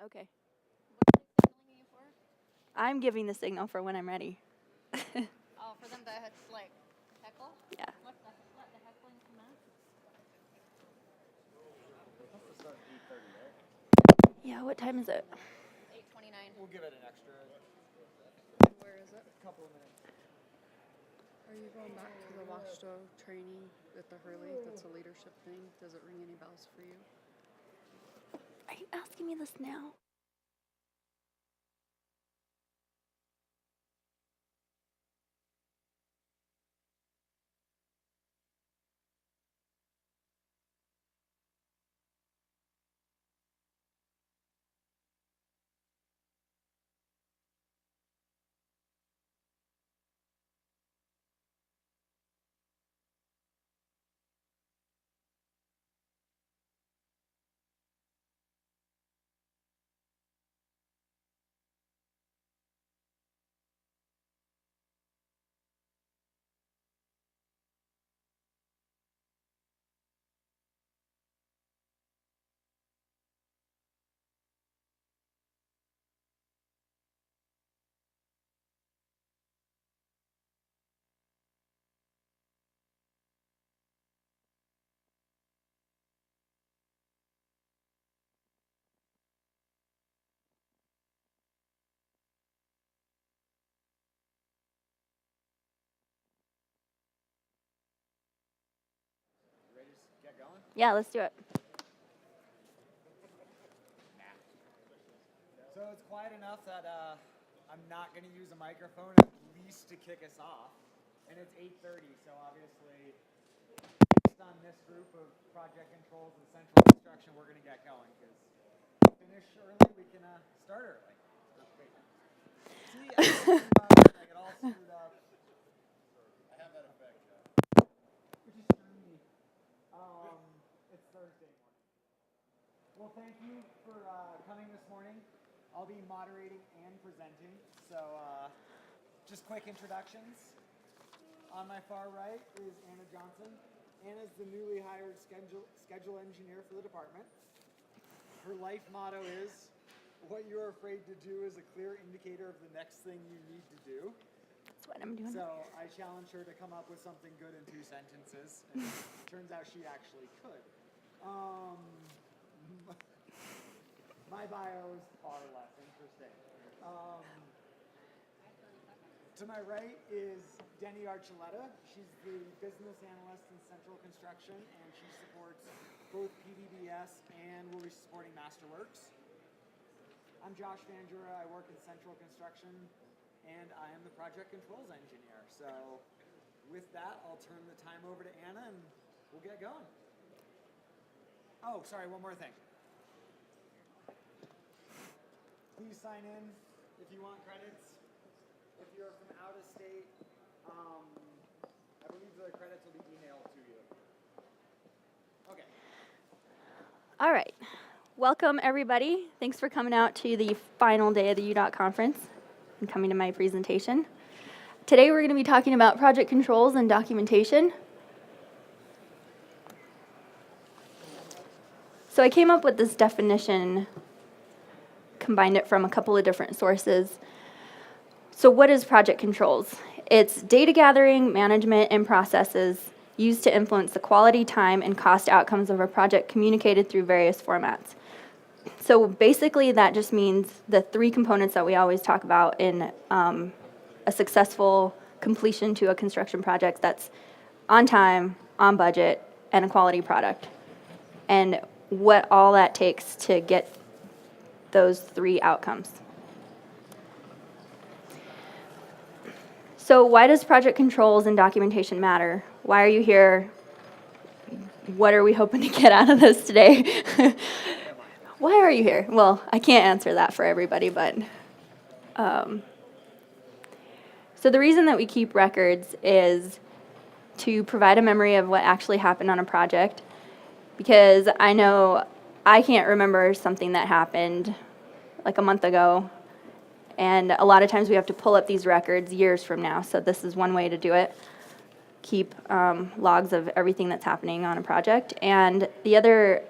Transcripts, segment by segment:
Okay. What are they signaling you for? I'm giving the signal for when I'm ready. Oh, for them to like heckle? Yeah. Let the heckling commence. Yeah, what time is it? 8:29. We'll give it an extra Where is it? couple of minutes. Are you going back to the Washto training at the Hurley? That's a leadership thing. Does it ring any bells for you? Are you asking me this now? Ready to get going? Yeah, let's do it. So it's quiet enough that I'm not going to use a microphone at least to kick us off. And it's 8:30, so obviously, based on this group of project controls and central construction, we're going to get going. Because finish early, we can start early. That's great. See, I get all screwed up. I have that effect. Which is through me. It's Thursday morning. Well, thank you for coming this morning. I'll be moderating and presenting. So, just quick introductions. On my far right is Anna Johnson. Anna's the newly hired schedule engineer for the department. Her life motto is, "What you're afraid to do is a clear indicator of the next thing you need to do." That's what I'm doing. So I challenged her to come up with something good in 2 sentences, and it turns out she actually could. My bio is far less interesting. To my right is Denny Archuleta. She's the business analyst in Central Construction, and she supports both PDBS and will be supporting Masterworks. I'm Josh Van Jura. I work in Central Construction, and I am the project controls engineer. So with that, I'll turn the time over to Anna, and we'll get going. Oh, sorry, one more thing. Please sign in if you want credits. If you're from out of state, I believe the credits will be emailed to you. Okay. All right. Welcome, everybody. Thanks for coming out to the final day of the UDOT conference and coming to my presentation. Today, we're going to be talking about project controls and documentation. So I came up with this definition, combined it from a couple of different sources. So what is project controls? It's data gathering, management, and processes used to influence the quality, time, and cost outcomes of a project communicated through various formats. So basically that just means the 3 components that we always talk about in a successful completion to a construction project. That's on time, on budget, and a quality product. And what all that takes to get those 3 outcomes. So why does project controls and documentation matter? Why are you here? What are we hoping to get out of this today? Why are you here? Well, I can't answer that for everybody, but so the reason that we keep records is to provide a memory of what actually happened on a project, because I know I can't remember something that happened like a month ago. And a lot of times we have to pull up these records years from now. So this is one way to do it. Keep logs of everything that's happening on a project. And the other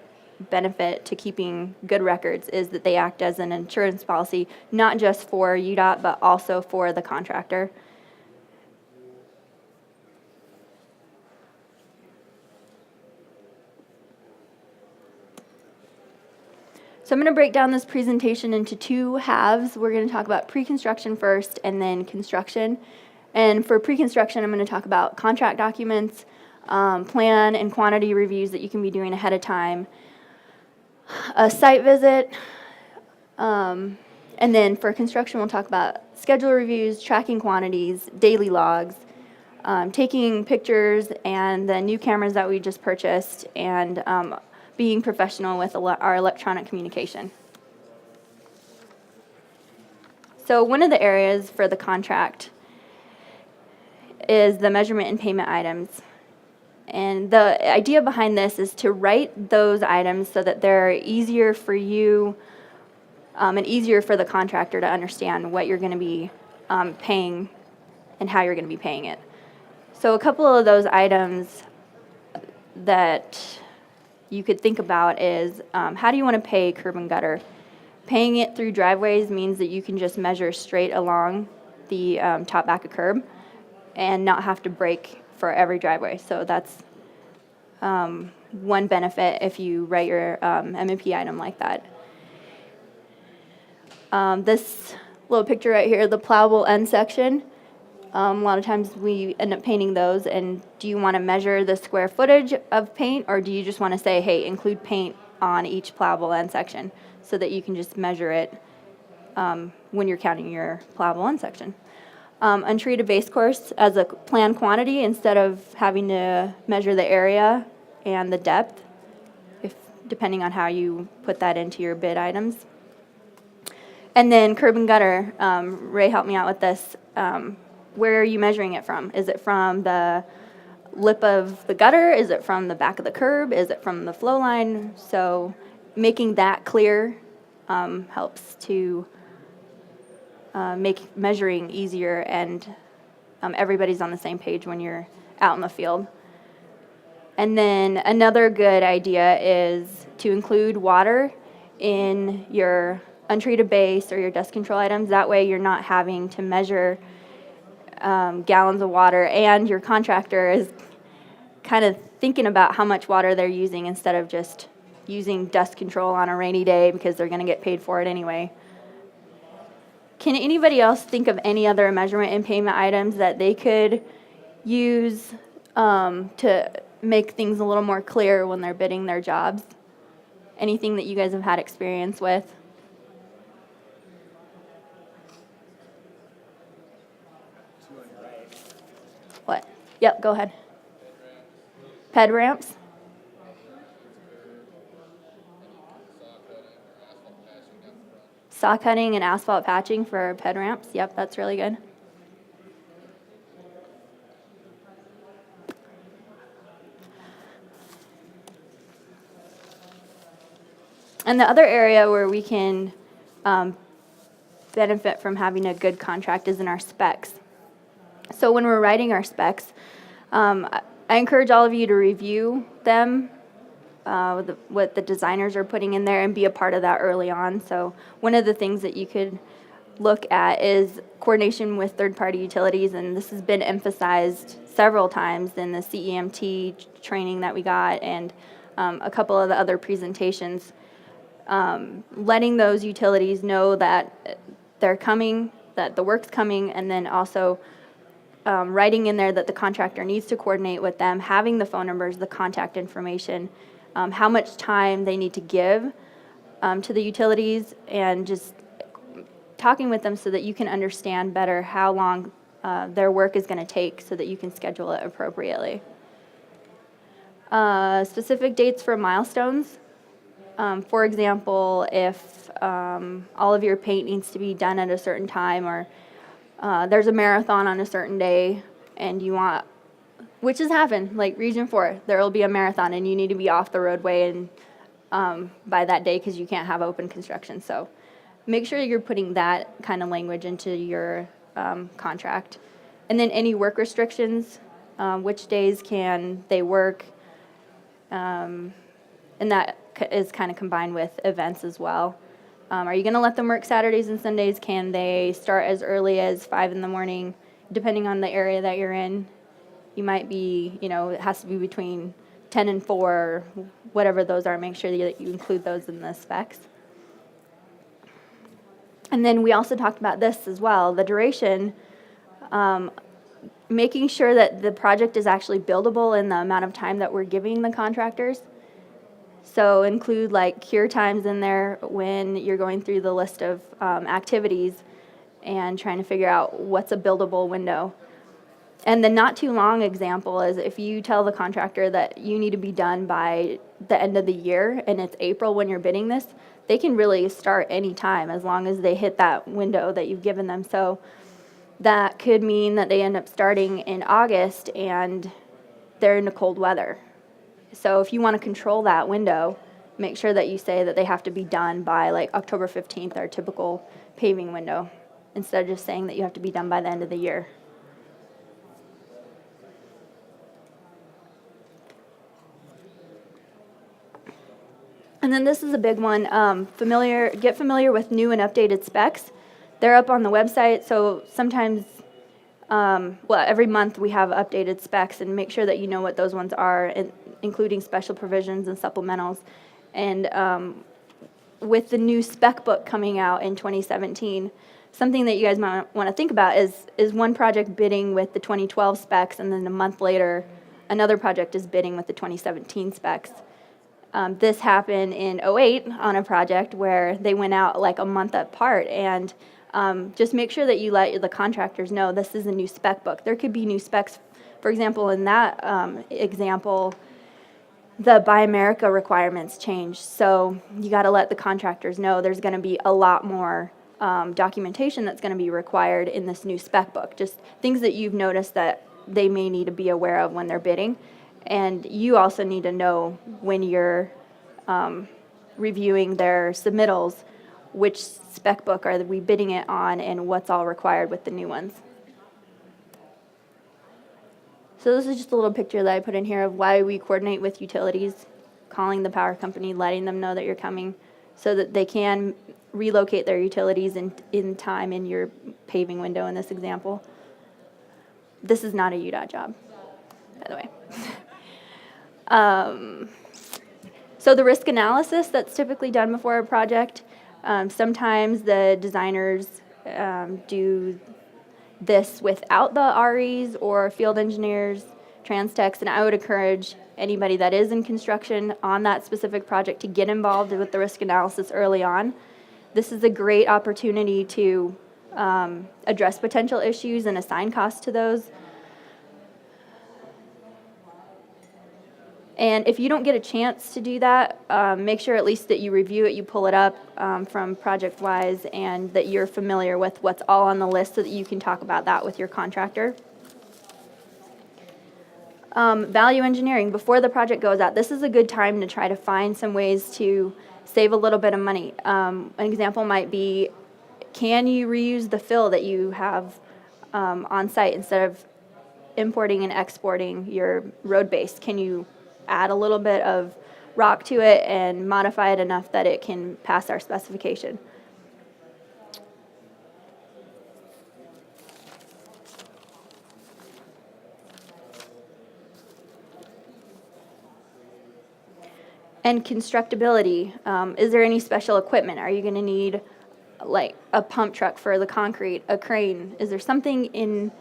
benefit to keeping good records is that they act as an insurance policy, not just for UDOT, but also for the contractor. So I'm going to break down this presentation into two halves. We're going to talk about pre-construction first and then construction. And for pre-construction, I'm going to talk about contract documents, plan and quantity reviews that you can be doing ahead of time, a site visit, and then for construction, we'll talk about schedule reviews, tracking quantities, daily logs, taking pictures, and the new cameras that we just purchased, and being professional with our electronic communication. So one of the areas for the contract is the measurement and payment items. And the idea behind this is to write those items so that they're easier for you and easier for the contractor to understand what you're going to be paying and how you're going to be paying it. So a couple of those items that you could think about is how do you want to pay curb and gutter? Paying it through driveways means that you can just measure straight along the top back of curb and not have to break for every driveway. So that's one benefit if you write your M&P item like that. This little picture right here, the plowable end section, a lot of times we end up painting those, and do you want to measure the square footage of paint, or do you just want to say, hey, include paint on each plowable end section so that you can just measure it when you're counting your plowable end section? Untreated base course as a planned quantity instead of having to measure the area and the depth, depending on how you put that into your bid items. And then curb and gutter, Ray helped me out with this. Where are you measuring it from? Is it from the lip of the gutter? Is it from the back of the curb? Is it from the flow line? So making that clear helps to make measuring easier, and everybody's on the same page when you're out in the field. And then another good idea is to include water in your untreated base or your dust control items. That way you're not having to measure gallons of water, and your contractor is kind of thinking about how much water they're using instead of just using dust control on a rainy day because they're going to get paid for it anyway. Can anybody else think of any other measurement and payment items that they could use to make things a little more clear when they're bidding their jobs? Anything that you guys have had experience with? What? Yep, go ahead. Ped ramps? Saw cutting and asphalt patching for ped ramps. Yep, that's really good. And the other area where we can benefit from having a good contract is in our specs. So when we're writing our specs, I encourage all of you to review them, what the designers are putting in there, and be a part of that early on. So one of the things that you could look at is coordination with third-party utilities, and this has been emphasized several times in the CEMT training that we got, and a couple of the other presentations. Letting those utilities know that they're coming, that the work's coming, and then also writing in there that the contractor needs to coordinate with them, having the phone numbers, the contact information, how much time they need to give to the utilities, and just talking with them so that you can understand better how long their work is going to take so that you can schedule it appropriately. Specific dates for milestones. For example, if all of your paint needs to be done at a certain time, or there's a marathon on a certain day, and you want, which has happened, like Region 4, there will be a marathon, and you need to be off the roadway and by that day because you can't have open construction. So make sure you're putting that kind of language into your contract. And then any work restrictions, which days can they work, and And that is kind of combined with events as well. Are you going to let them work Saturdays and Sundays? Can they start as early as 5 in the morning, depending on the area that you're in? You might be, it has to be between 10 and 4, whatever those are. Make sure that you include those in the specs. And then we also talked about this as well, the duration, making sure that the project is actually buildable in the amount of time that we're giving the contractors. So include like cure times in there when you're going through the list of activities and trying to figure out what's a buildable window. And the not too long example is if you tell the contractor that you need to be done by the end of the year and it's April when you're bidding this, they can really start any time as long as they hit that window that you've given them. So that could mean that they end up starting in August and they're into cold weather. So if you want to control that window, make sure that you say that they have to be done by like October 15th, our typical paving window, instead of just saying that you have to be done by the end of the year. And then this is a big one, get familiar with new and updated specs. They're up on the website, so sometimes, every month we have updated specs, and make sure that you know what those ones are, including special provisions and supplementals. And with the new spec book coming out in 2017, something that you guys might want to think about is one project bidding with the 2012 specs, and then a month later, another project is bidding with the 2017 specs. This happened in '08 on a project where they went out like a month apart, and just make sure that you let the contractors know this is a new spec book. There could be new specs. For example, in that example, the Buy America requirements changed. So you got to let the contractors know there's going to be a lot more documentation that's going to be required in this new spec book. Just things that you've noticed that they may need to be aware of when they're bidding. And you also need to know when you're reviewing their submittals, which spec book are we bidding it on and what's all required with the new ones. So this is just a little picture that I put in here of why we coordinate with utilities, calling the power company, letting them know that you're coming so that they can relocate their utilities in time in your paving window in this example. This is not a UDOT job, by the way. So the risk analysis that's typically done before a project, sometimes the designers do this without the REs or field engineers, trans-techs, and I would encourage anybody that is in construction on that specific project to get involved with the risk analysis early on. This is a great opportunity to address potential issues and assign costs to those. And if you don't get a chance to do that, make sure at least that you review it, you pull it up from ProjectWise, and that you're familiar with what's all on the list so that you can talk about that with your contractor. Value engineering, before the project goes out, this is a good time to try to find some ways to save a little bit of money. An example might be, can you reuse the fill that you have on site instead of importing and exporting your road base? Can you add a little bit of rock to it and modify it enough that it can pass our specification? And constructability, is there any special equipment? Are you going to need like a pump truck for the concrete, a crane? Is there something in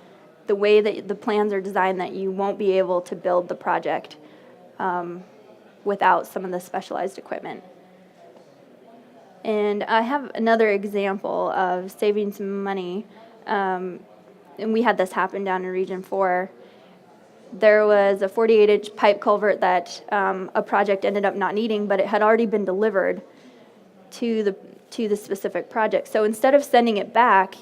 the way that the plans are designed that you won't be able to build the project without some of the specialized equipment? And I have another example of saving some money, and we had this happen down in Region 4. There was a 48-inch pipe culvert that a project ended up not needing, but it had already been delivered to the specific project. So instead of sending it back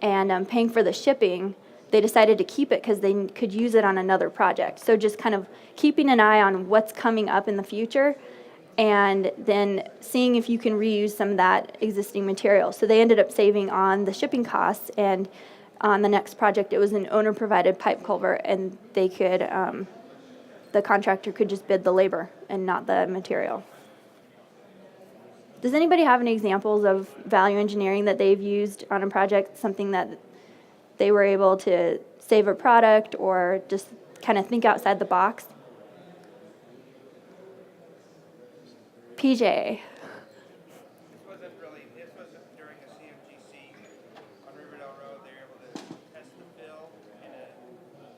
and paying for the shipping, they decided to keep it because they could use it on another project. So just kind of keeping an eye on what's coming up in the future and then seeing if you can reuse some of that existing material. So they ended up saving on the shipping costs, and on the next project it was an owner-provided pipe culvert, and they could the contractor could just bid the labor and not the material. Does anybody have any examples of value engineering that they've used on a project, something that they were able to save a product or just kind of think outside the box? PJ. This wasn't really, this was during a CMGC on Riverdale Road. They were able to test the fill in a, I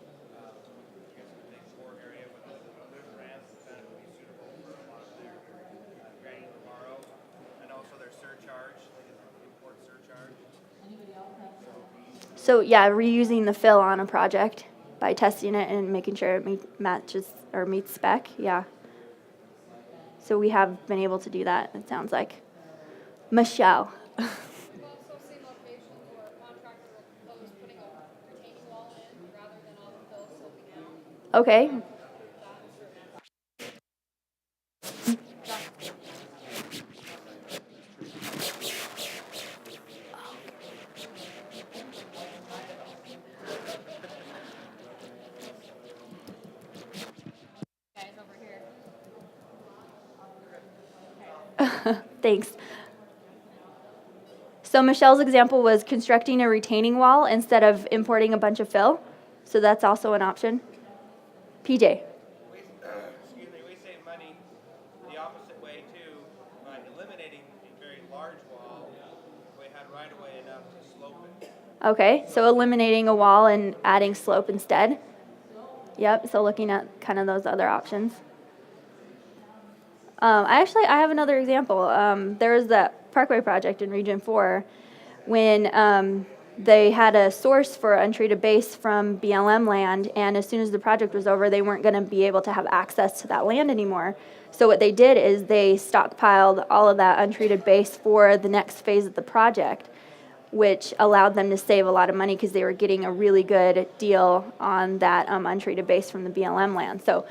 guess a big core area with the ramps that would be suitable for a lot of their granular borrow. And also their surcharge, like an import surcharge. So yeah, reusing the fill on a project by testing it and making sure it matches or meets spec, yeah. So we have been able to do that, it sounds like. Michelle. We've also seen locations where a contractor will propose putting a retaining wall in rather than all the fill sloping out. Okay. Guys over here. Thanks. So Michelle's example was constructing a retaining wall instead of importing a bunch of fill. So that's also an option. PJ. Excuse me, we save money the opposite way too by eliminating a very large wall. We had right away enough to slope it. Okay, so eliminating a wall and adding slope instead. Yep, so looking at kind of those other options. I have another example. There was that Parkway project in Region 4 when they had a source for untreated base from BLM land, and as soon as the project was over, they weren't going to be able to have access to that land anymore. So what they did is they stockpiled all of that untreated base for the next phase of the project, which allowed them to save a lot of money because they were getting a really good deal on that untreated base from the BLM land. So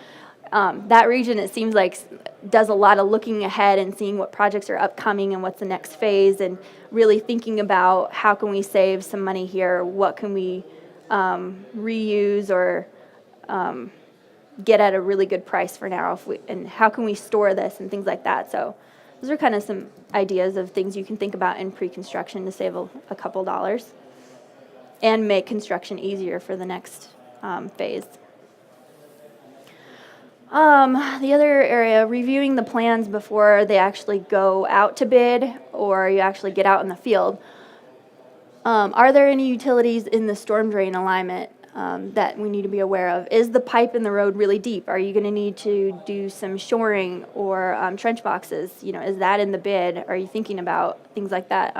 that region, it seems like, does a lot of looking ahead and seeing what projects are upcoming and what's the next phase, and really thinking about how can we save some money here, what can we reuse or get at a really good price for now, and how can we store this and things like that. So those are kind of some ideas of things you can think about in pre-construction to save a couple dollars and make construction easier for the next phase. The other area, reviewing the plans before they actually go out to bid or you actually get out in the field. Are there any utilities in the storm drain alignment that we need to be aware of? Is the pipe in the road really deep? Are you going to need to do some shoring or trench boxes? Is that in the bid? Are you thinking about things like that?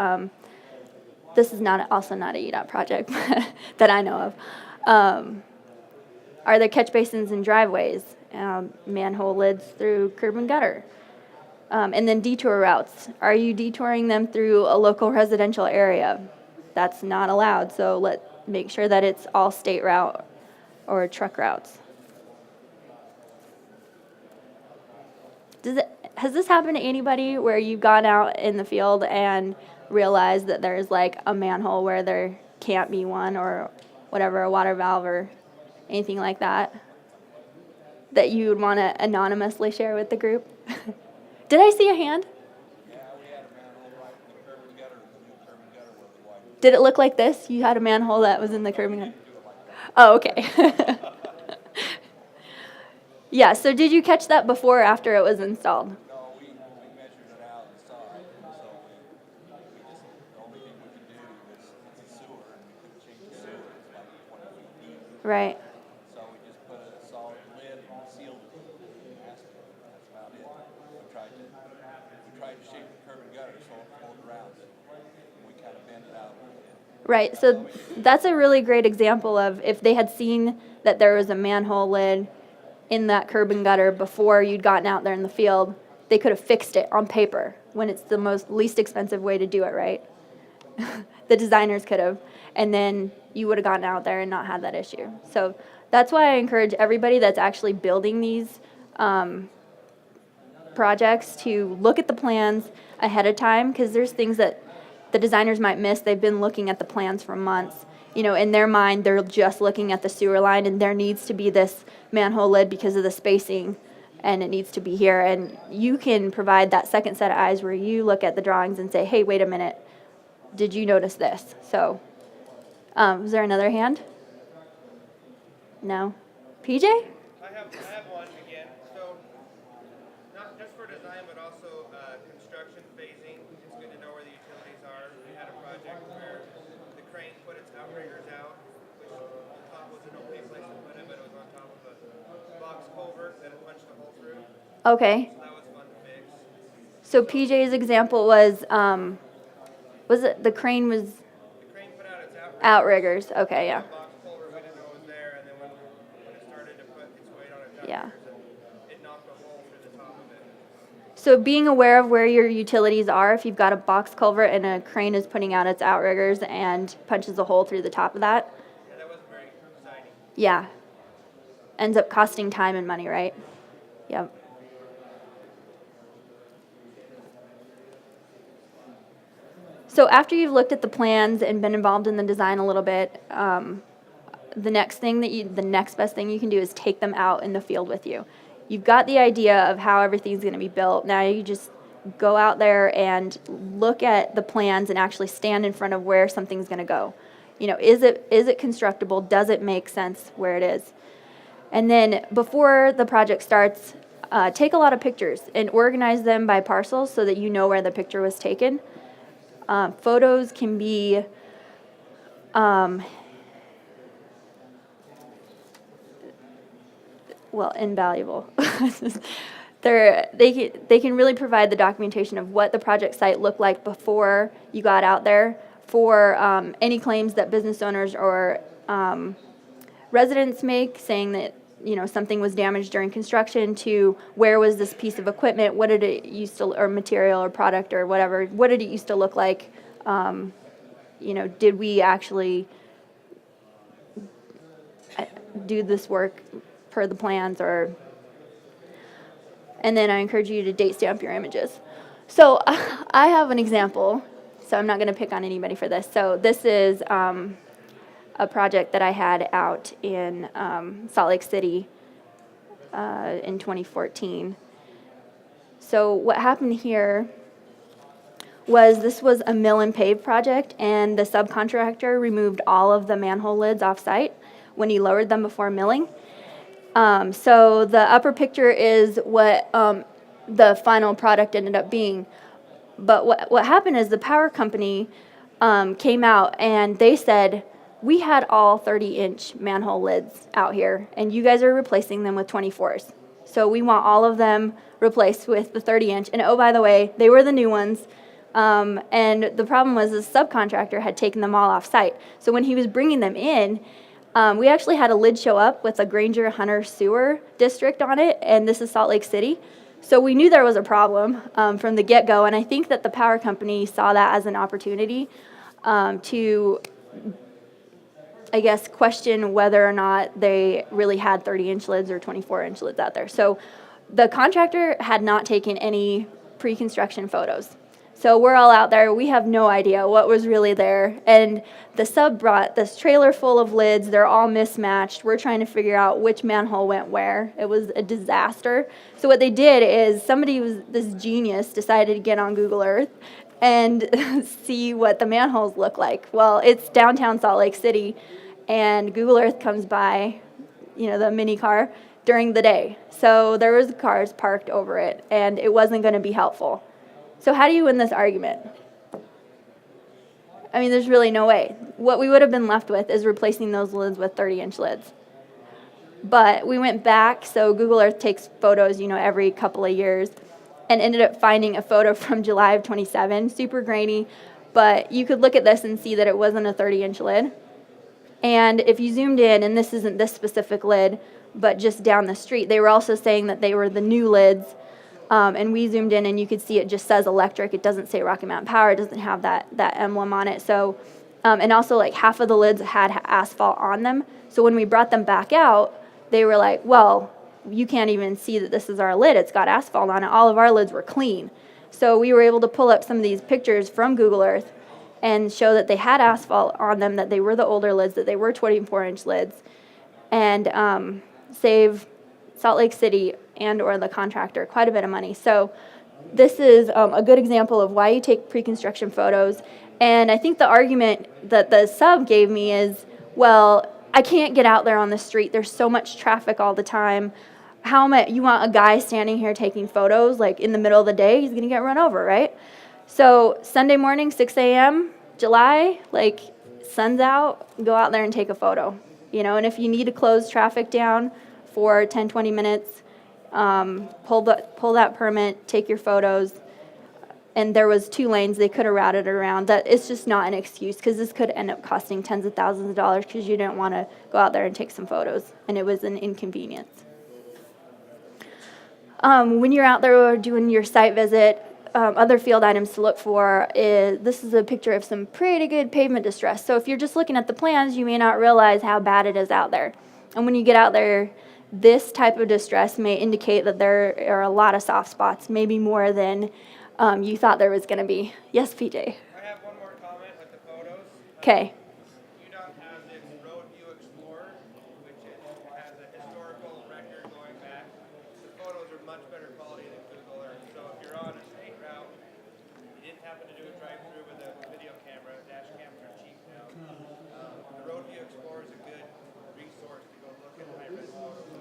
This is also not a EDOT project that I know of. Are there catch basins and driveways? Manhole lids through curb and gutter. And then detour routes. Are you detouring them through a local residential area? That's not allowed, so make sure that it's all state route or truck routes. Has this happened to anybody where you've gone out in the field and realized that there's like a manhole where there can't be one, or whatever, a water valve or anything like that you would want to anonymously share with the group? Did I see a hand? Yeah, we had a manhole right in the curb and gutter. The new curb and gutter was the white. Did it look like this? You had a manhole that was in the curb and gutter? Oh, okay. Yeah, so did you catch that before or after it was installed? No, we measured it out and saw it. So we just, the only thing we could do was, it's a sewer, and we couldn't change the sewer. It's like 20 feet deep. Right. So we just put a solid lid and sealed it and asked it. That's about it. We tried to shape the curb and gutter so it pulled around. We kind of bent it out a little bit. Right, so that's a really great example of if they had seen that there was a manhole lid in that curb and gutter before you'd gotten out there in the field, they could have fixed it on paper when it's the least expensive way to do it, right? The designers could have, and then you would have gotten out there and not had that issue. So that's why I encourage everybody that's actually building these projects to look at the plans ahead of time, because there's things that the designers might miss. They've been looking at the plans for months, In their mind, they're just looking at the sewer line, and there needs to be this manhole lid because of the spacing, and it needs to be here. And you can provide that second set of eyes where you look at the drawings and say, hey, wait a minute, did you notice this? So, is there another hand? No? PJ? I have one again. So, not just for design, but also construction phasing. It's good to know where the utilities are. We had a project where the crane put its outriggers out, which I thought was an okay place to put it, but it was on top of a box culvert that it punched a hole through. Okay. So that was fun to fix. So PJ's example was it the crane was The crane put out its outriggers? outriggers. Okay, yeah. Box culvert, we didn't know it was there, and then when it started to put its weight on its Yeah. outriggers, it knocked a hole through the top of it. So being aware of where your utilities are, if you've got a box culvert and a crane is putting out its outriggers and punches a hole through the top of that, Yeah, that wasn't very exciting. yeah, ends up costing time and money, right? Yep. So after you've looked at the plans and been involved in the design a little bit, the next best thing you can do is take them out in the field with you. You've got the idea of how everything's going to be built. Now you just go out there and look at the plans and actually stand in front of where something's going to go. Is it constructible? Does it make sense where it is? And then before the project starts, take a lot of pictures and organize them by parcels so that you know where the picture was taken. Photos can be invaluable. They can really provide the documentation of what the project site looked like before you got out there, for any claims that business owners or residents make saying that something was damaged during construction, to where was this piece of equipment, what did it used to, or material or product or whatever, what did it used to look like, did we actually do this work per the plans, and then I encourage you to date stamp your images. So I have an example, so I'm not going to pick on anybody for this. So this is a project that I had out in Salt Lake City in 2014. So what happened here was this was a mill and pave project, and the subcontractor removed all of the manhole lids off site when he lowered them before milling. So the upper picture is what the final product ended up being. But what happened is the power company came out and they said, we had all 30-inch manhole lids out here, and you guys are replacing them with 24s. So we want all of them replaced with the 30-inch. And oh, by the way, they were the new ones. And the problem was the subcontractor had taken them all off site. So when he was bringing them in, we actually had a lid show up with a Granger Hunter sewer district on it, and this is Salt Lake City. So we knew there was a problem from the get-go, and I think that the power company saw that as an opportunity to, I guess, question whether or not they really had 30-inch lids or 24-inch lids out there. So the contractor had not taken any pre-construction photos. So we're all out there. We have no idea what was really there. And the sub brought this trailer full of lids. They're all mismatched. We're trying to figure out which manhole went where. It was a disaster. So what they did is this genius decided to get on Google Earth and see what the manholes look like. Well, it's downtown Salt Lake City, and Google Earth comes by, the mini car, during the day. So there was cars parked over it, and it wasn't going to be helpful. So how do you win this argument? I mean, there's really no way. What we would have been left with is replacing those lids with 30-inch lids. But we went back, so Google Earth takes photos, every couple of years, and ended up finding a photo from July of 27, super grainy, but you could look at this and see that it wasn't a 30-inch lid. And if you zoomed in, and this isn't this specific lid, but just down the street, they were also saying that they were the new lids. And we zoomed in, and you could see it just says electric. It doesn't say Rocky Mountain Power. It doesn't have that emblem on it. So, and also like half of the lids had asphalt on them. So when we brought them back out, they were like, well, you can't even see that this is our lid. It's got asphalt on it. All of our lids were clean. So we were able to pull up some of these pictures from Google Earth and show that they had asphalt on them, that they were the older lids, that they were 24-inch lids, and save Salt Lake City and or the contractor quite a bit of money. So this is a good example of why you take pre-construction photos. And I think the argument that the sub gave me is, well, I can't get out there on the street. There's so much traffic all the time. How am I, you want a guy standing here taking photos, like in the middle of the day? He's going to get run over, right? So Sunday morning, 6 a.m., July, like sun's out, go out there and take a photo. And if you need to close traffic down for 10, 20 minutes, pull that permit, take your photos. And there was 2 lanes, they could have routed it around. That it's just not an excuse, because this could end up costing tens of thousands of dollars because you didn't want to go out there and take some photos, and it was an inconvenience. When you're out there doing your site visit, other field items to look for is, this is a picture of some pretty good pavement distress. So if you're just looking at the plans, you may not realize how bad it is out there. And when you get out there, this type of distress may indicate that there are a lot of soft spots, maybe more than you thought there was going to be. Yes, PJ? I have one more comment with the photos. Okay. UDOT has its Road View Explorer, which has a historical record going back. The photos are much better quality than Google Earth. So if you're on a state route, you didn't happen to do a drive-through with a video camera, dash cams are cheap now. The Road View Explorer is a good resource to go look at high-res photos.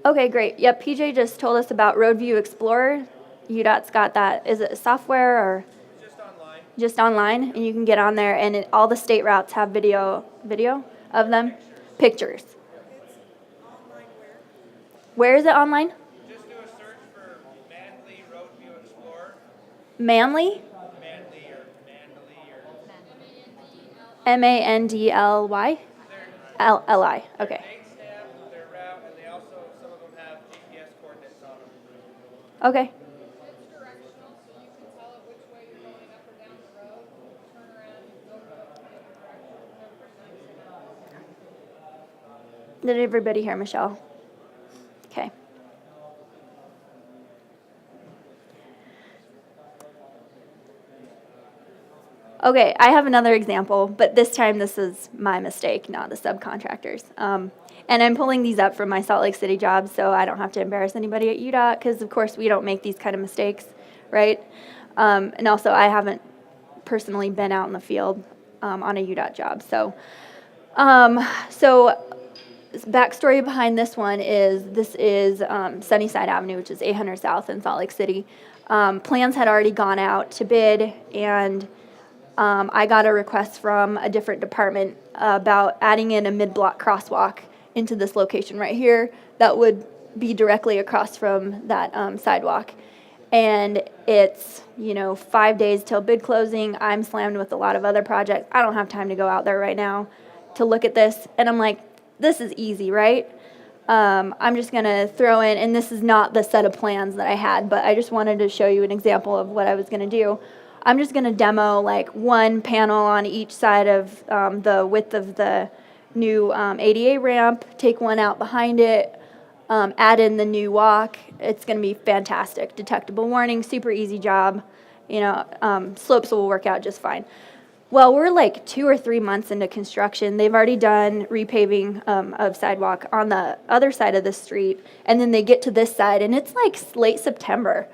Okay, great. Yep, PJ just told us about Roadview Explorer. UDOT's got that. Is it software or Just online. just online? And you can get on there, and all the state routes have video of them? Pictures. Where is it online? Just do a search for Manly Road View Explorer. Manly? Manly or Mandalay or Mandly? Li. Okay. date stamp, their route, and they also, some of them have GPS coordinates on them. Okay. It's directional, so you can tell it which way you're going up or down the road, turn around and go to a different direction. They're pretty nice. Did everybody hear Michelle? Okay. Okay, I have another example, but this time this is my mistake, not the subcontractors. And I'm pulling these up from my Salt Lake City job, so I don't have to embarrass anybody at UDOT, because of course we don't make these kind of mistakes, right? And also I haven't personally been out in the field on a UDOT job. So backstory behind this one is, this is Sunnyside Avenue, which is 800 South in Salt Lake City. Plans had already gone out to bid, and I got a request from a different department about adding in a mid-block crosswalk into this location right here that would be directly across from that sidewalk. And it's, 5 days till bid closing. I'm slammed with a lot of other projects. I don't have time to go out there right now to look at this. And I'm like, this is easy, right? I'm just going to throw in, and this is not the set of plans that I had, but I just wanted to show you an example of what I was going to do. I'm just going to demo like one panel on each side of the width of the new ADA ramp, take one out behind it, add in the new walk. It's going to be fantastic. Detectable warning, super easy job. Slopes will work out just fine. Well, we're like 2 or 3 months into construction. They've already done repaving of sidewalk on the other side of the street, and then they get to this side, and it's like late September.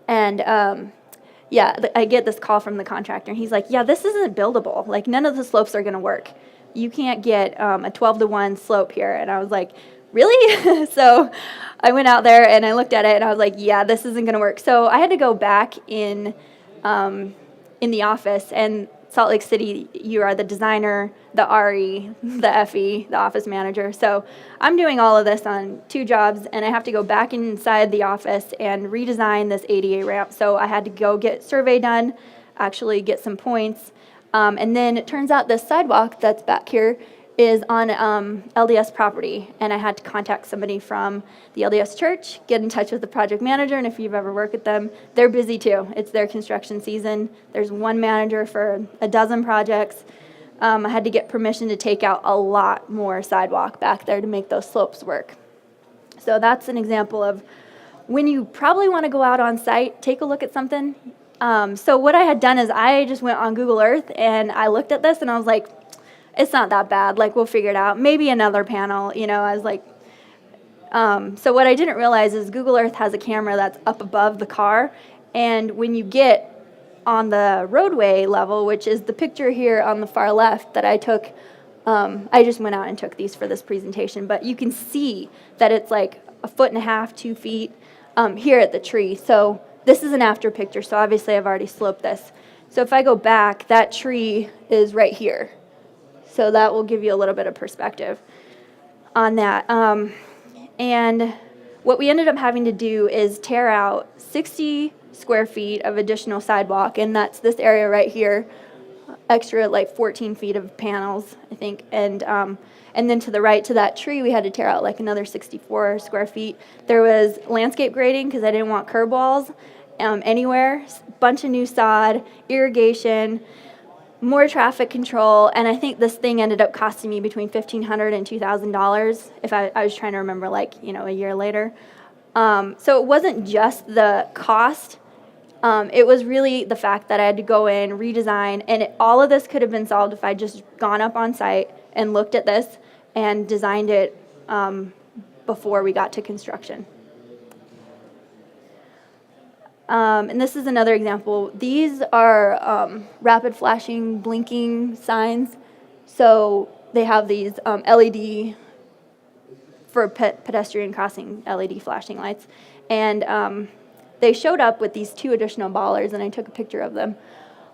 And I get this call from the contractor, and he's like, yeah, this isn't buildable. Like, none of the slopes are going to work. You can't get a 12-to-1 slope here. And I was like, really? So I went out there, and I looked at it, and I was like, yeah, this isn't going to work. So I had to go back in the office, and Salt Lake City, you are the designer, the RE, the FE, the office manager. So I'm doing all of this on 2 jobs, and I have to go back inside the office and redesign this ADA ramp. So I had to go get survey done, actually get some points. And then it turns out this sidewalk that's back here is on LDS property, and I had to contact somebody from the LDS church, get in touch with the project manager, and if you've ever worked with them, they're busy too. It's their construction season. There's one manager for a dozen projects. I had to get permission to take out a lot more sidewalk back there to make those slopes work. So that's an example of when you probably want to go out on site, take a look at something. So what I had done is I just went on Google Earth and I looked at this and I was like, it's not that bad. Like, we'll figure it out. Maybe another panel, I was like, so what I didn't realize is Google Earth has a camera that's up above the car. And when you get on the roadway level, which is the picture here on the far left that I took, I just went out and took these for this presentation, but you can see that it's like 1.5 feet, 2 feet here at the tree. So this is an after picture, so obviously I've already sloped this. So if I go back, that tree is right here. So that will give you a little bit of perspective on that. And what we ended up having to do is tear out 60 square feet of additional sidewalk, and that's this area right here, extra like 14 feet of panels, I think. And then to the right to that tree, we had to tear out like another 64 square feet. There was landscape grading because I didn't want curb walls anywhere, bunch of new sod, irrigation, more traffic control, and I think this thing ended up costing me between $1,500 and $2,000 if I was trying to remember, like, a year later. So it wasn't just the cost. It was really the fact that I had to go in, redesign, and all of this could have been solved if I just gone up on site and looked at this and designed it before we got to construction. And this is another example. These are rapid flashing, blinking signs. So they have these LED for pedestrian crossing LED flashing lights. And they showed up with these 2 additional bollards, and I took a picture of them.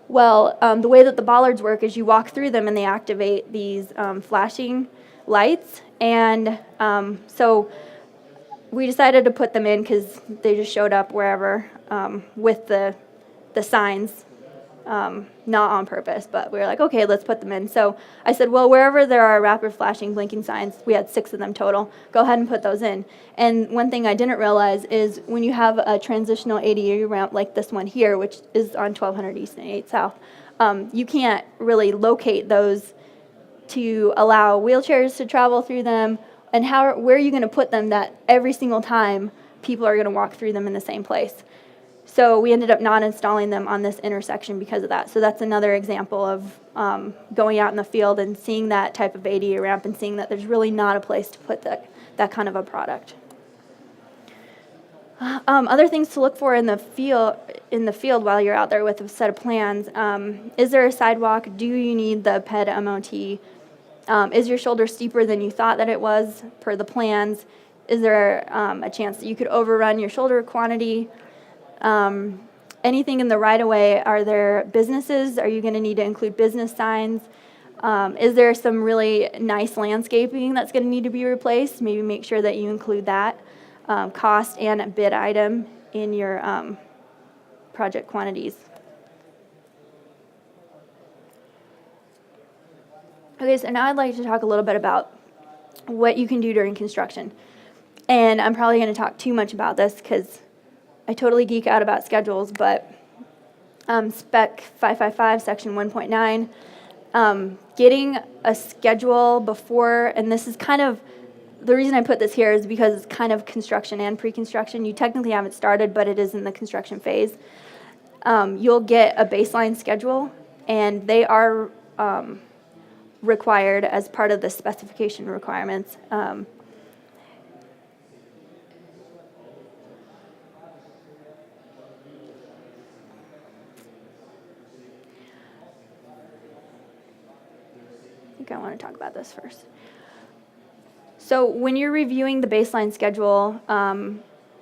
Well, the way that the bollards work is you walk through them and they activate these flashing lights. And so we decided to put them in because they just showed up wherever with the signs, not on purpose, but we were like, okay, let's put them in. So I said, well, wherever there are rapid flashing blinking signs, we had 6 of them total, go ahead and put those in. And one thing I didn't realize is when you have a transitional ADA ramp like this one here, which is on 1200 East and 8 South, you can't really locate those to allow wheelchairs to travel through them. And where are you going to put them that every single time people are going to walk through them in the same place? So we ended up not installing them on this intersection because of that. So that's another example of going out in the field and seeing that type of ADA ramp and seeing that there's really not a place to put that kind of a product. Other things to look for in the field while you're out there with a set of plans. Is there a sidewalk? Do you need the PED MOT? Is your shoulder steeper than you thought that it was per the plans? Is there a chance that you could overrun your shoulder quantity? Anything in the right-of-way? Are there businesses? Are you going to need to include business signs? Is there some really nice landscaping that's going to need to be replaced? Maybe make sure that you include that cost and a bid item in your project quantities. Okay, so now I'd like to talk a little bit about what you can do during construction. And I'm probably going to talk too much about this because I totally geek out about schedules, but Spec 555, Section 1.9, getting a schedule before, and this is kind of, the reason I put this here is because it's kind of construction and pre-construction. You technically haven't started, but it is in the construction phase. You'll get a baseline schedule, and they are required as part of the specification requirements. I think I want to talk about this first. So when you're reviewing the baseline schedule,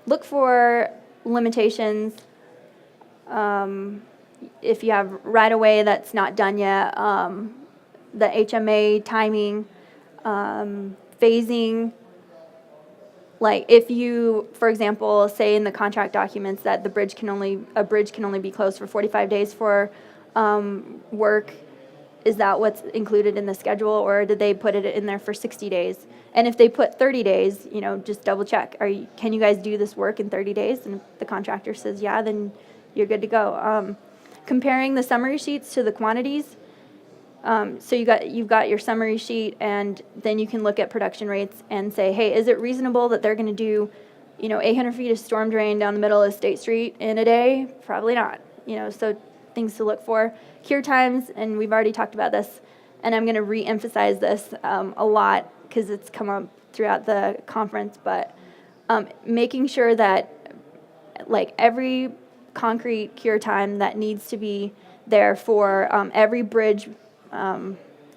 look for limitations. If you have right-of-way that's not done yet, the HMA timing, phasing. Like if you, for example, say in the contract documents that a bridge can only be closed for 45 days for work, is that what's included in the schedule, or did they put it in there for 60 days? And if they put 30 days, just double check. Can you guys do this work in 30 days? And if the contractor says yeah, then you're good to go. Comparing the summary sheets to the quantities. So you've got your summary sheet, and then you can look at production rates and say, hey, is it reasonable that they're going to do, 800 feet of storm drain down the middle of State Street in a day? Probably not. so things to look for. Cure times, and we've already talked about this, and I'm going to re-emphasize this a lot because it's come up throughout the conference, but making sure that like every concrete cure time that needs to be there for every bridge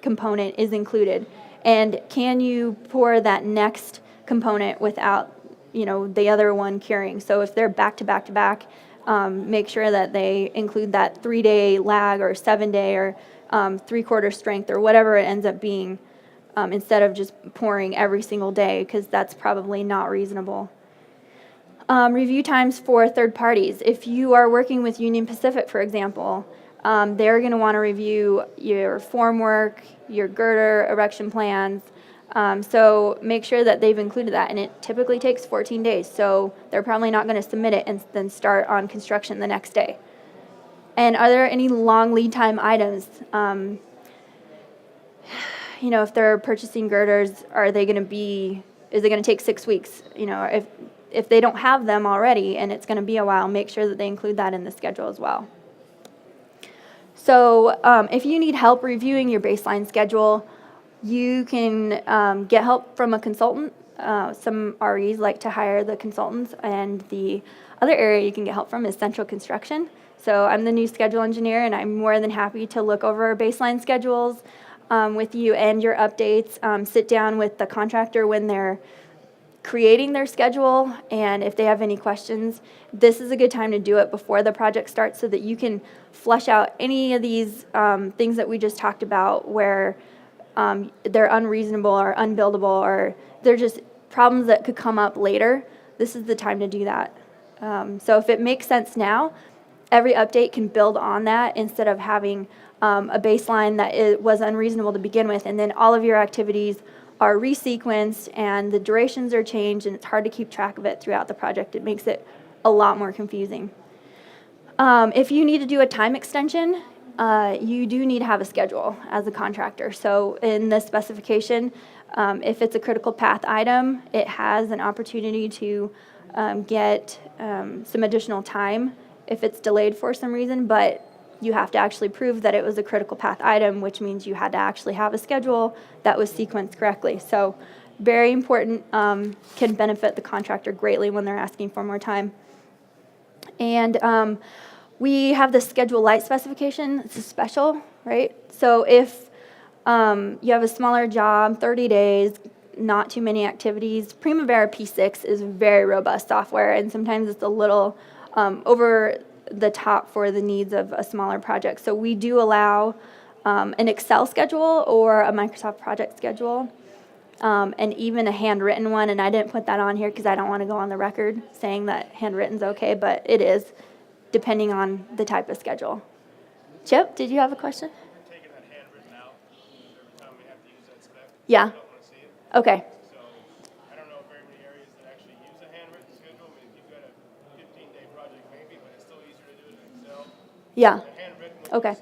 component is included. And can you pour that next component without, the other one curing? So if they're back to back to back, make sure that they include that 3-day lag or 7-day or 3/4 strength or whatever it ends up being, instead of just pouring every single day, because that's probably not reasonable. Review times for third parties. If you are working with Union Pacific, for example, they're going to want to review your formwork, your girder, erection plans. So make sure that they've included that, and it typically takes 14 days. So they're probably not going to submit it and then start on construction the next day. And are there any long lead time items? If they're purchasing girders, is it going to take 6 weeks? If they don't have them already and it's going to be a while, make sure that they include that in the schedule as well. So if you need help reviewing your baseline schedule, you can get help from a consultant. Some REs like to hire the consultants, and the other area you can get help from is Central Construction. So I'm the new schedule engineer, and I'm more than happy to look over our baseline schedules with you and your updates. Sit down with the contractor when they're creating their schedule, and if they have any questions, this is a good time to do it before the project starts so that you can flush out any of these things that we just talked about where they're unreasonable or unbuildable, or they're just problems that could come up later. This is the time to do that. So if it makes sense now, every update can build on that instead of having a baseline that was unreasonable to begin with, and then all of your activities are resequenced and the durations are changed, and it's hard to keep track of it throughout the project. It makes it a lot more confusing. If you need to do a time extension, you do need to have a schedule as a contractor. So in the specification, if it's a critical path item, it has an opportunity to get some additional time if it's delayed for some reason, but you have to actually prove that it was a critical path item, which means you had to actually have a schedule that was sequenced correctly. So very important, can benefit the contractor greatly when they're asking for more time. And we have the schedule light specification. It's a special, right? So if you have a smaller job, 30 days, not too many activities, Primavera P6 is very robust software, and sometimes it's a little over the top for the needs of a smaller project. So we do allow an Excel schedule or a Microsoft project schedule, and even a handwritten one. And I didn't put that on here because I don't want to go on the record saying that handwritten's okay, but it is, depending on the type of schedule. Chip, did you have a question? We're taking that handwritten out every time we have to use that spec. Yeah. I don't want to see it. Okay. So I don't know very many areas that actually use a handwritten schedule. I mean, if you've got a 15-day project, maybe, but it's still easier to do it in Excel. Yeah. The handwritten one, Okay.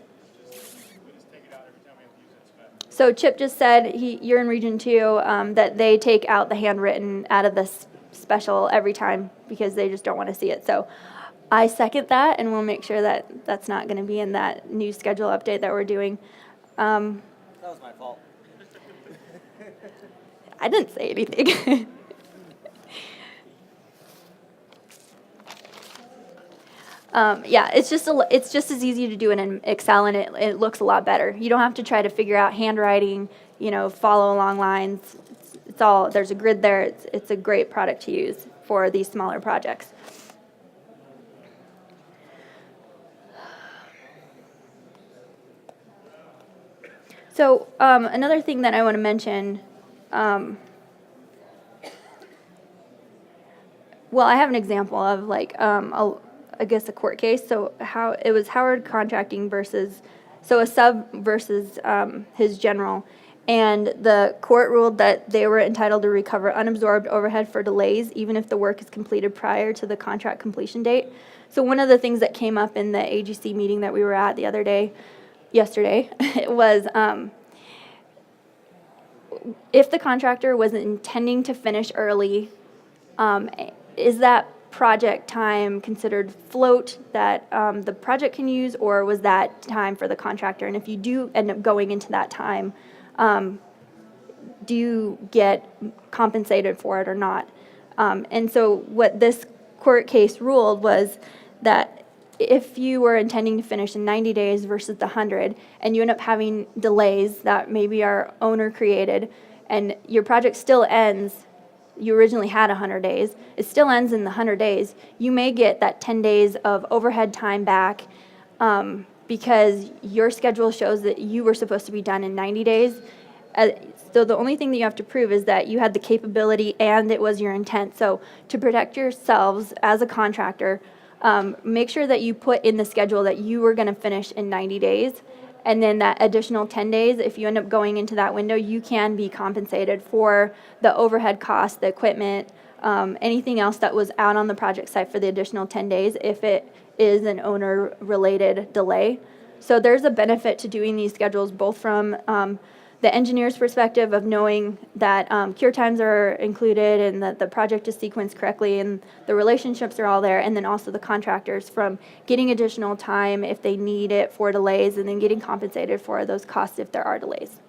we just take it out every time we have to use that spec. So Chip just said, you're in Region 2, that they take out the handwritten out of this special every time because they just don't want to see it. So I second that, and we'll make sure that that's not going to be in that new schedule update that we're doing. That was my fault. I didn't say anything. Yeah, it's just as easy to do it in Excel, and it looks a lot better. You don't have to try to figure out handwriting, follow along lines. It's all, there's a grid there. It's a great product to use for these smaller projects. So another thing that I want to mention, well, I have an example of I guess a court case. So how it was Howard Contracting versus, so a sub versus his general, and the court ruled that they were entitled to recover unabsorbed overhead for delays, even if the work is completed prior to the contract completion date. So one of the things that came up in the AGC meeting that we were at the other day, yesterday, it was if the contractor was intending to finish early, is that project time considered float that the project can use, or was that time for the contractor? And if you do end up going into that time, do you get compensated for it or not? And so what this court case ruled was that if you were intending to finish in 90 days versus the 100, and you end up having delays that maybe are owner created, and your project still ends, you originally had 100 days, it still ends in the 100 days, you may get that 10 days of overhead time back because your schedule shows that you were supposed to be done in 90 days. So the only thing that you have to prove is that you had the capability and it was your intent. So to protect yourselves as a contractor, make sure that you put in the schedule that you were going to finish in 90 days. And then that additional 10 days, if you end up going into that window, you can be compensated for the overhead costs, the equipment, anything else that was out on the project site for the additional 10 days if it is an owner-related delay. So there's a benefit to doing these schedules, both from the engineer's perspective of knowing that cure times are included and that the project is sequenced correctly and the relationships are all there, and then also the contractors from getting additional time if they need it for delays and then getting compensated for those costs if there are delays.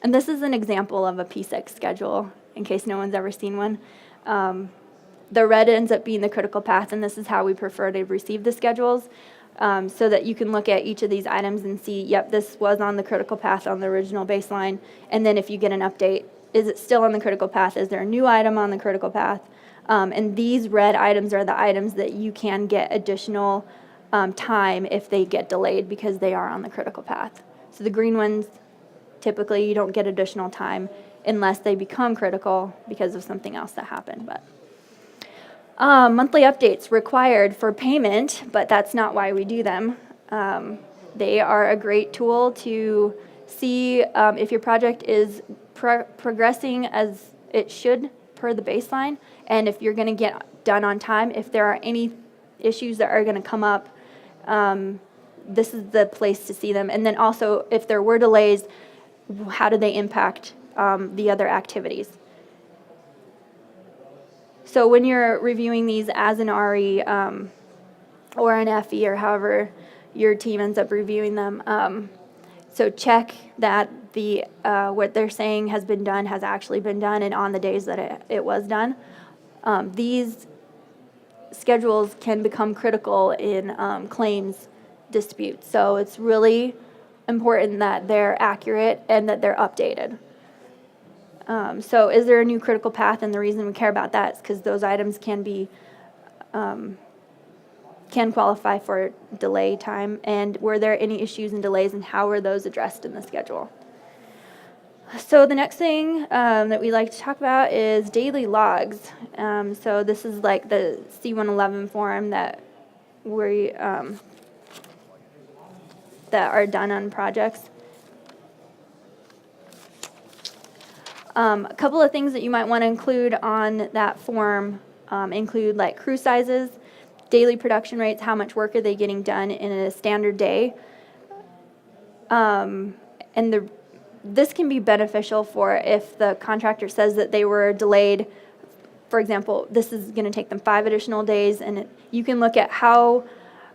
And this is an example of a P6 schedule, in case no one's ever seen one. The red ends up being the critical path, and this is how we prefer to receive the schedules. So that you can look at each of these items and see, yep, this was on the critical path on the original baseline. And then if you get an update, is it still on the critical path? Is there a new item on the critical path? And these red items are the items that you can get additional time if they get delayed because they are on the critical path. So the green ones, typically you don't get additional time unless they become critical because of something else that happened. But monthly updates required for payment, but that's not why we do them. They are a great tool to see if your project is progressing as it should per the baseline, and if you're going to get done on time. If there are any issues that are going to come up, this is the place to see them. And then also, if there were delays, how do they impact the other activities? So when you're reviewing these as an RE or an FE or however your team ends up reviewing them, so check that the what they're saying has been done has actually been done and on the days that it was done. These schedules can become critical in claims disputes. So it's really important that they're accurate and that they're updated. So is there a new critical path? And the reason we care about that is because those items can be, can qualify for delay time. And were there any issues and delays, and how were those addressed in the schedule? So the next thing that we like to talk about is daily logs. So this is like the C-111 form that we that are done on projects. A couple of things that you might want to include on that form include like crew sizes, daily production rates, how much work are they getting done in a standard day. This can be beneficial for if the contractor says that they were delayed. For example, this is going to take them 5 additional days, and you can look at how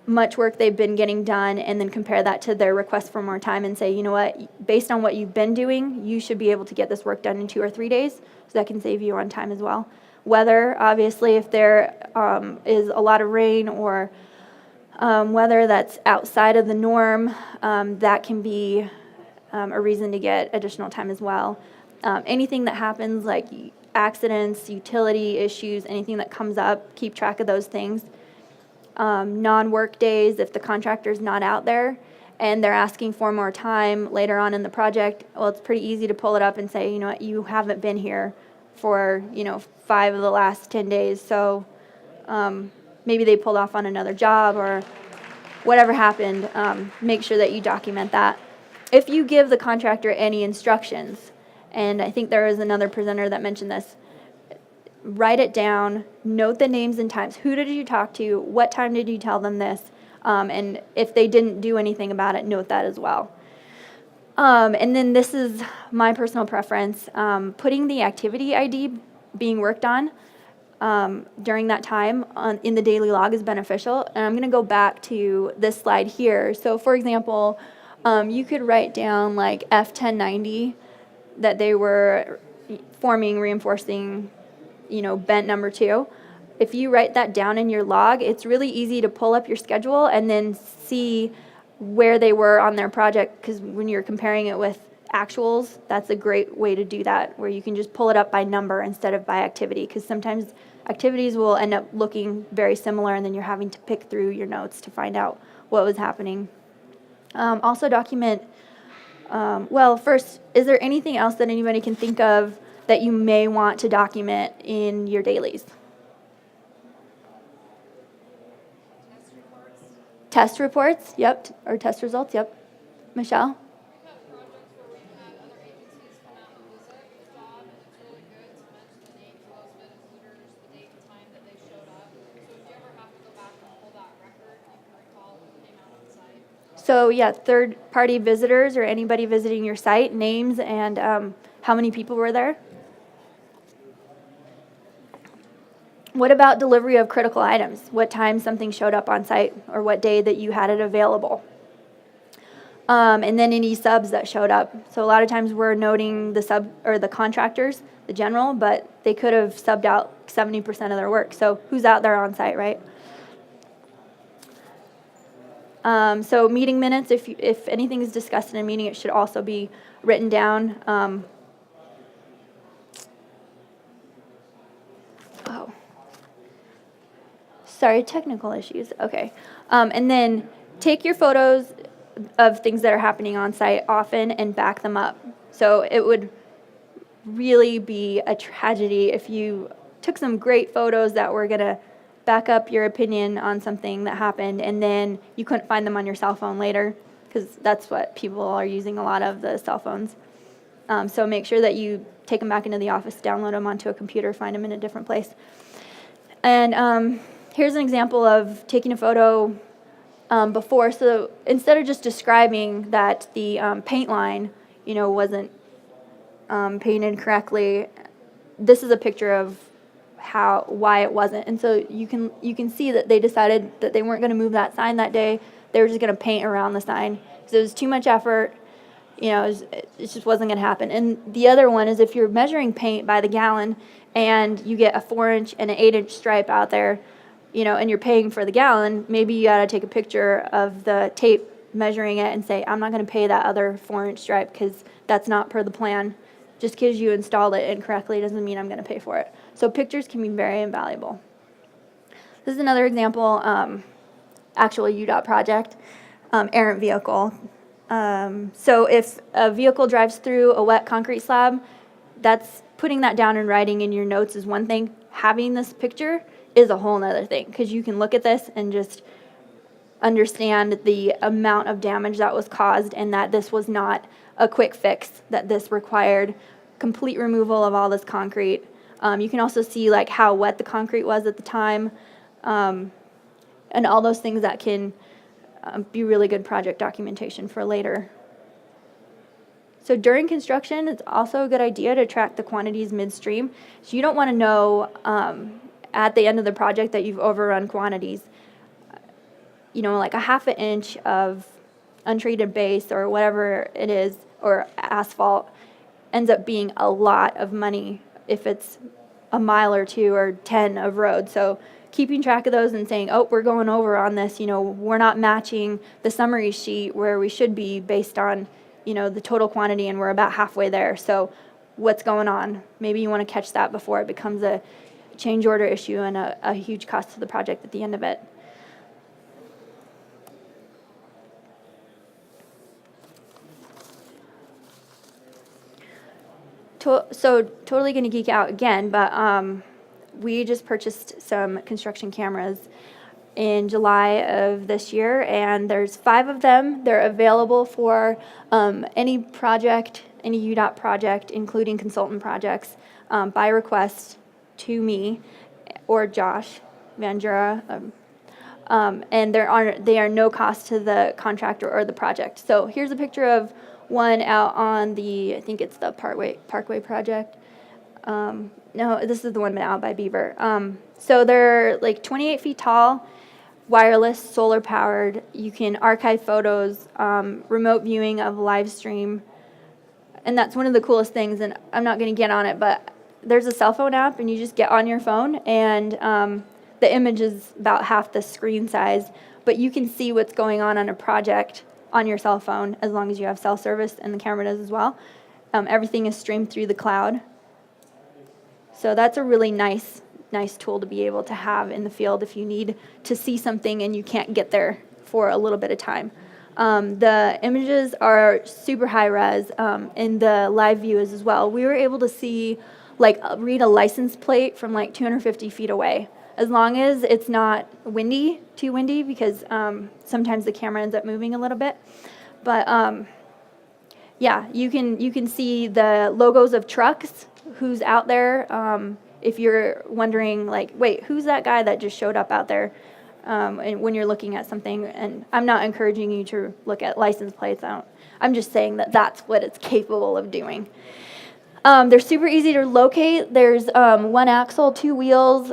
much work they've been getting done and then compare that to their request for more time and say, you know what, based on what you've been doing, you should be able to get this work done in 2 or 3 days, so that can save you on time as well. Weather, obviously, if there is a lot of rain or weather that's outside of the norm, that can be a reason to get additional time as well. Anything that happens like accidents, utility issues, anything that comes up, keep track of those things. Non-work days, if the contractor's not out there and they're asking for more time later on in the project, well, it's pretty easy to pull it up and say, you know what, you haven't been here for, 5 of the last 10 days, so maybe they pulled off on another job or whatever happened. Make sure that you document that. If you give the contractor any instructions, and I think there was another presenter that mentioned this, write it down, note the names and times. Who did you talk to? What time did you tell them this? And if they didn't do anything about it, note that as well. And then this is my personal preference, putting the activity ID being worked on during that time in the daily log is beneficial. And I'm going to go back to this slide here. So for example, you could write down like F1090 that they were forming, reinforcing, bent number 2. If you write that down in your log, it's really easy to pull up your schedule and then see where they were on their project, because when you're comparing it with actuals, that's a great way to do that, where you can just pull it up by number instead of by activity, because sometimes activities will end up looking very similar and then you're having to pick through your notes to find out what was happening. Also document, first, is there anything else that anybody can think of that you may want to document in your dailies? Test reports, yep, or test results, yep. Michelle? We've had projects where we've had other agencies come out and visit the job, and it's really good to mention the names of those visitors, the date and time that they showed up. So if you ever have to go back and pull that record, you can recall who came out on site. So yeah, third-party visitors or anybody visiting your site, names and how many people were there. What about delivery of critical items? What time something showed up on site or what day that you had it available? And then any subs that showed up. So a lot of times we're noting the sub or the contractors, the general, but they could have subbed out 70% of their work. So who's out there on site, right? So meeting minutes, if anything is discussed in a meeting, it should also be written down. Sorry, technical issues. Okay. And then take your photos of things that are happening on site often and back them up. So it would really be a tragedy if you took some great photos that were going to back up your opinion on something that happened and then you couldn't find them on your cell phone later, because that's what people are using a lot of, the cell phones. So make sure that you take them back into the office, download them onto a computer, find them in a different place. And here's an example of taking a photo before. So instead of just describing that the paint line, wasn't painted correctly, this is a picture of why it wasn't. And so you can see that they decided that they weren't going to move that sign that day. They were just going to paint around the sign because it was too much effort. It just wasn't going to happen. And the other one is if you're measuring paint by the gallon and you get a 4-inch and an 8-inch stripe out there, and you're paying for the gallon, maybe you got to take a picture of the tape measuring it and say, I'm not going to pay that other 4-inch stripe because that's not per the plan. Just because you installed it incorrectly doesn't mean I'm going to pay for it. So pictures can be very invaluable. This is another example, actual UDOT project, errant vehicle. So if a vehicle drives through a wet concrete slab, that's putting that down in writing in your notes is one thing. Having this picture is a whole nother thing, because you can look at this and just understand the amount of damage that was caused and that this was not a quick fix, that this required complete removal of all this concrete. You can also see like how wet the concrete was at the time, and all those things that can be really good project documentation for later. So during construction, it's also a good idea to track the quantities midstream. So you don't want to know at the end of the project that you've overrun quantities. Like a 1/2 inch of untreated base or whatever it is, or asphalt, ends up being a lot of money if it's a mile or 2 or 10 of road. So keeping track of those and saying, oh, we're going over on this, we're not matching the summary sheet where we should be based on, the total quantity, and we're about halfway there. So what's going on? Maybe you want to catch that before it becomes a change order issue and a huge cost to the project at the end of it. So totally going to geek out again, but we just purchased some construction cameras in July of this year, and there's 5 of them. They're available for any project, any UDOT project, including consultant projects, by request to me or Josh Van Jura, and they are no cost to the contractor or the project. So here's a picture of one out on I think it's the Parkway project. No, this is the one out by Beaver. So they're like 28 feet tall, wireless, solar powered. You can archive photos, remote viewing of live stream. And that's one of the coolest things, and I'm not going to get on it, but there's a cell phone app, and you just get on your phone, and the image is about half the screen size, but you can see what's going on a project on your cell phone as long as you have cell service, and the camera does as well. Everything is streamed through the cloud. So that's a really nice tool to be able to have in the field if you need to see something and you can't get there for a little bit of time. The images are super high res, and the live view is as well. We were able to see, read a license plate from 250 feet away, as long as it's not too windy, because sometimes the camera ends up moving a little bit. But yeah, you can see the logos of trucks, who's out there. If you're wondering, wait, who's that guy that just showed up out there? And when you're looking at something, and I'm not encouraging you to look at license plates. I'm just saying that that's what it's capable of doing. They're super easy to locate. There's one axle, two wheels,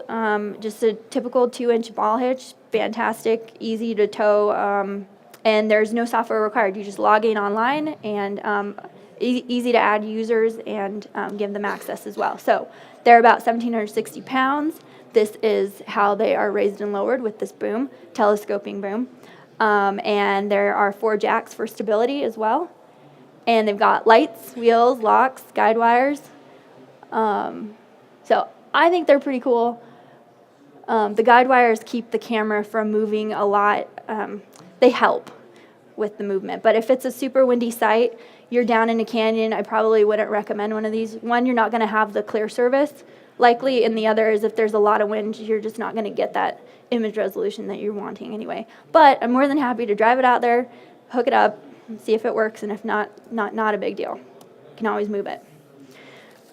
just a typical 2-inch ball hitch. Fantastic, easy to tow, and there's no software required. You just log in online, and easy to add users and give them access as well. So they're about 1,760 pounds. This is how they are raised and lowered with this boom, telescoping boom. And there are 4 jacks for stability as well. And they've got lights, wheels, locks, guide wires. So I think they're pretty cool. The guide wires keep the camera from moving a lot. They help with the movement. But if it's a super windy site, you're down in a canyon, I probably wouldn't recommend one of these. One, you're not going to have the clear service likely, and the other is if there's a lot of wind, you're just not going to get that image resolution that you're wanting anyway. But I'm more than happy to drive it out there, hook it up, and see if it works, and if not a big deal. You can always move it.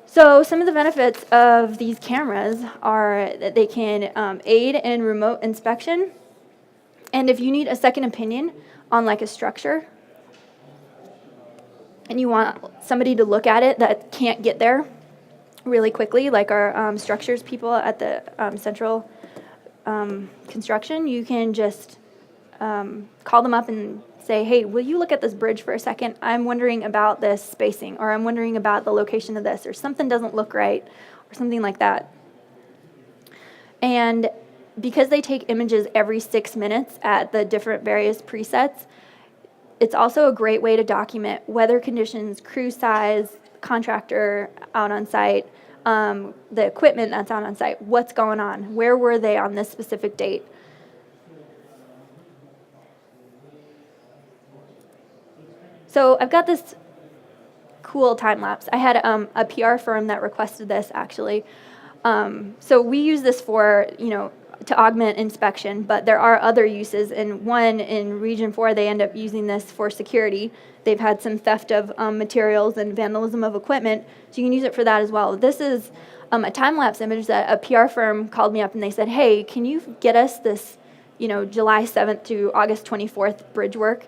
So some of the benefits of these cameras are that they can aid in remote inspection, and if you need a second opinion on a structure, and you want somebody to look at it that can't get there really quickly, like our structures people at the central construction, you can just call them up and say, hey, will you look at this bridge for a second? I'm wondering about this spacing, or I'm wondering about the location of this, or something doesn't look right, or something like that. And because they take images every 6 minutes at the different various presets, it's also a great way to document weather conditions, crew size, contractor out on site, the equipment that's out on site, what's going on, where were they on this specific date. So I've got this cool time lapse. I had a PR firm that requested this actually. So we use this for, to augment inspection, but there are other uses, and one in Region 4, they end up using this for security. They've had some theft of materials and vandalism of equipment, so you can use it for that as well. This is a time-lapse image that a PR firm called me up and they said, hey, can you get us this, July 7th to August 24th bridge work?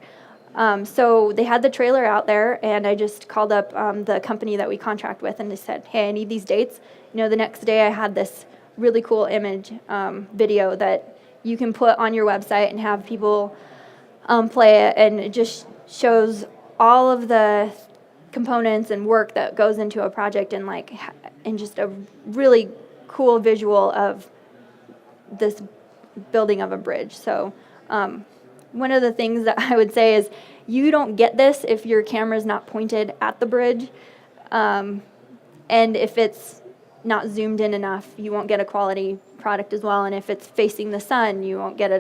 So they had the trailer out there, and I just called up the company that we contract with, and they said, hey, I need these dates. The next day I had this really cool image video that you can put on your website and have people play it, and it just shows all of the components and work that goes into a project, and just a really cool visual of this building of a bridge. So one of the things that I would say is you don't get this if your camera is not pointed at the bridge, and if it's not zoomed in enough, you won't get a quality product as well. And if it's facing the sun, you won't get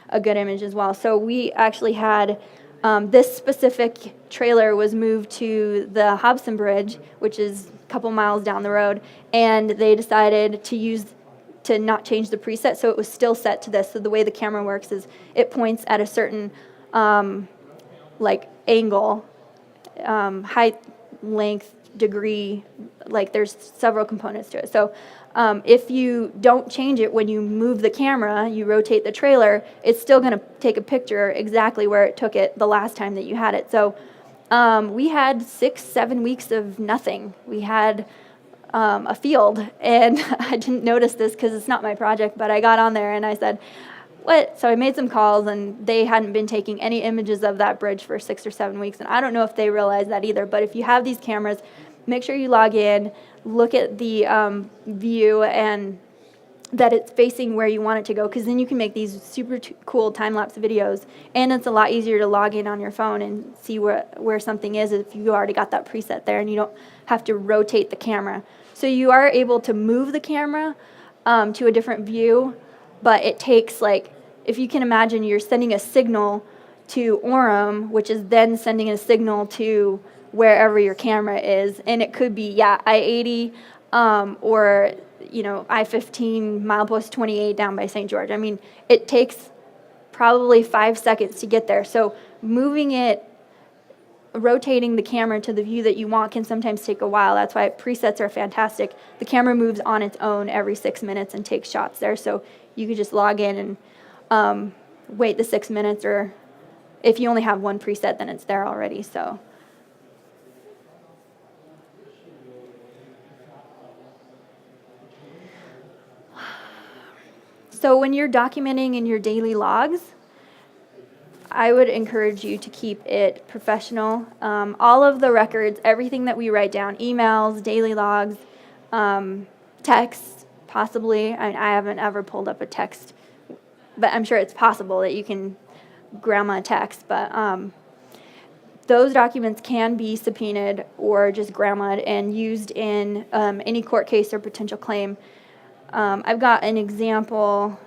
a good image as well. So we actually had this specific trailer was moved to the Hobson Bridge, which is a couple miles down the road, and they decided to not change the preset, so it was still set to this. So the way the camera works is it points at a certain angle, height, length, degree, there's several components to it. So if you don't change it when you move the camera, you rotate the trailer, it's still going to take a picture exactly where it took it the last time that you had it. So we had 6-7 weeks of nothing. We had a field, and I didn't notice this because it's not my project, but I got on there and I said, what? So I made some calls, and they hadn't been taking any images of that bridge for 6 or 7 weeks, and I don't know if they realize that either, but if you have these cameras, make sure you log in, look at the view, and that it's facing where you want it to go, because then you can make these super cool time-lapse videos, and it's a lot easier to log in on your phone and see where something is if you already got that preset there, and you don't have to rotate the camera. So you are able to move the camera to a different view, but it takes, like, if you can imagine, you're sending a signal to Orem, which is then sending a signal to wherever your camera is, and it could be, I-80 or, I-15, milepost 28 down by St. George. I mean, it takes probably 5 seconds to get there. So rotating the camera to the view that you want can sometimes take a while. That's why presets are fantastic. The camera moves on its own every 6 minutes and takes shots there. So you could just log in and wait the 6 minutes, or if you only have one preset, then it's there already. So when you're documenting in your daily logs, I would encourage you to keep it professional. All of the records, everything that we write down, emails, daily logs, texts, possibly. I haven't ever pulled up a text, but I'm sure it's possible that you can grandma a text. But those documents can be subpoenaed or just grandmaed and used in any court case or potential claim. I've got an example.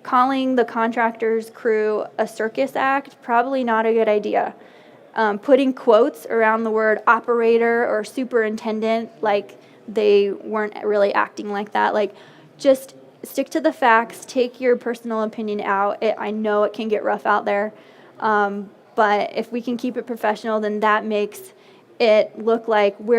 Calling the contractor's crew a circus act, probably not a good idea. Putting quotes around the word operator or superintendent, like they weren't really acting like that. Like, just stick to the facts, take your personal opinion out. I know it can get rough out there, but if we can keep it professional, then that makes it look like we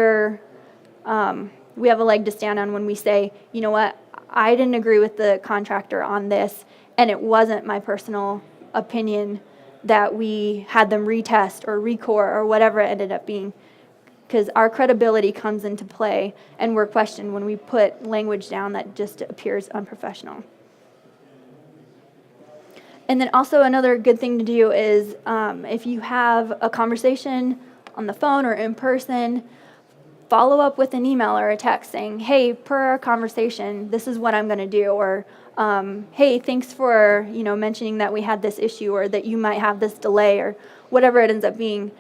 have a leg to stand on when we say, you know what, I didn't agree with the contractor on this, and it wasn't my personal opinion that we had them retest or recore or whatever it ended up being, because our credibility comes into play and we're questioned when we put language down that just appears unprofessional. And then also another good thing to do is if you have a conversation on the phone or in person, follow up with an email or a text saying, hey, per our conversation, this is what I'm going to do, or hey, thanks for mentioning that we had this issue or that you might have this delay, or whatever it ends up being.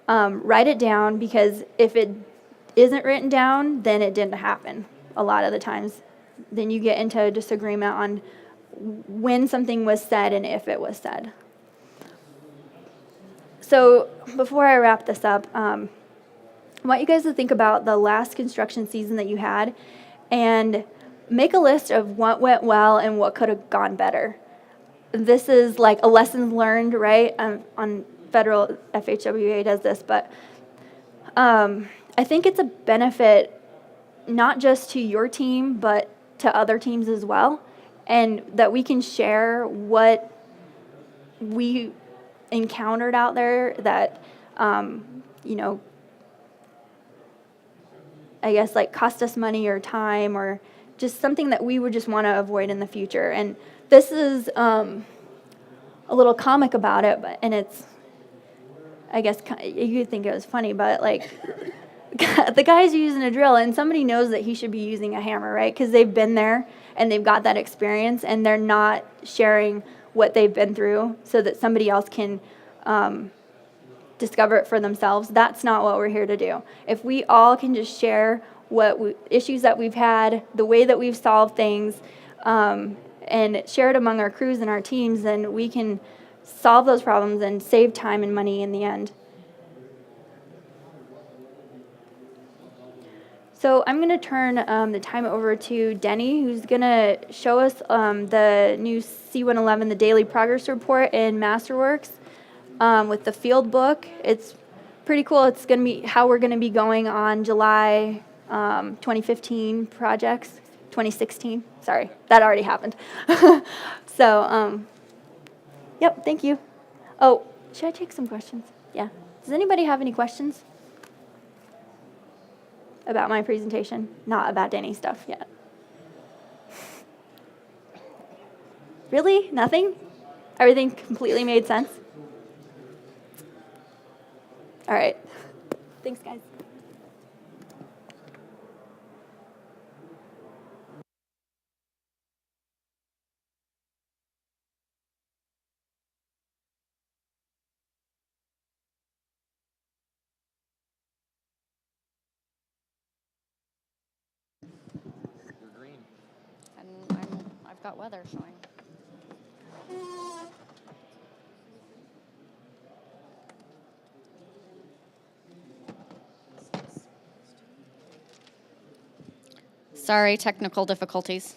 Write it down, because if it isn't written down, then it didn't happen a lot of the times. Then you get into a disagreement on when something was said and if it was said. So before I wrap this up, I want you guys to think about the last construction season that you had and make a list of what went well and what could have gone better. This is like a lessons learned, right? On federal, FHWA does this, but I think it's a benefit not just to your team, but to other teams as well, and that we can share what we encountered out there that, I guess, like, cost us money or time, or just something that we would just want to avoid in the future. And this is a little comic about it, and it's, I guess, you could think it was funny, but like, the guy's using a drill and somebody knows that he should be using a hammer, right? Because they've been there and they've got that experience, and they're not sharing what they've been through so that somebody else can discover it for themselves. That's not what we're here to do. If we all can just share issues that we've had, the way that we've solved things, and share it among our crews and our teams, then we can solve those problems and save time and money in the end. So I'm going to turn the time over to Denny, who's going to show us the new C111, the Daily Progress Report in Masterworks with the field book. It's pretty cool. It's going to be how we're going to be going on July 2015 projects. 2016. Sorry, that already happened. So, yep, thank you. Oh, should I take some questions? Yeah. Does anybody have any questions? about my presentation? Not about Danny stuff yet. Really? Nothing? Everything completely made sense? All right. Thanks, guys. You're green. And I've got weather showing. Sorry, technical difficulties.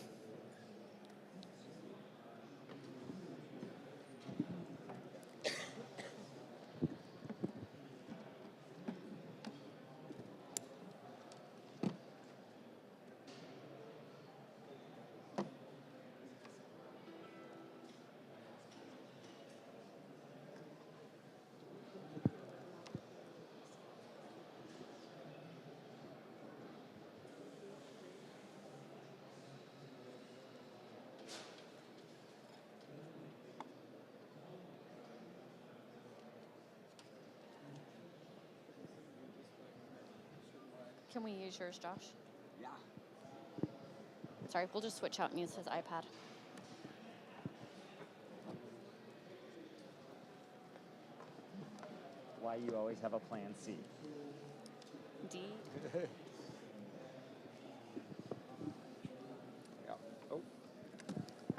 Can we use yours, Josh? Yeah. Sorry, we'll just switch out and use his iPad. Why you always have a plan C. D. Yeah. Oh.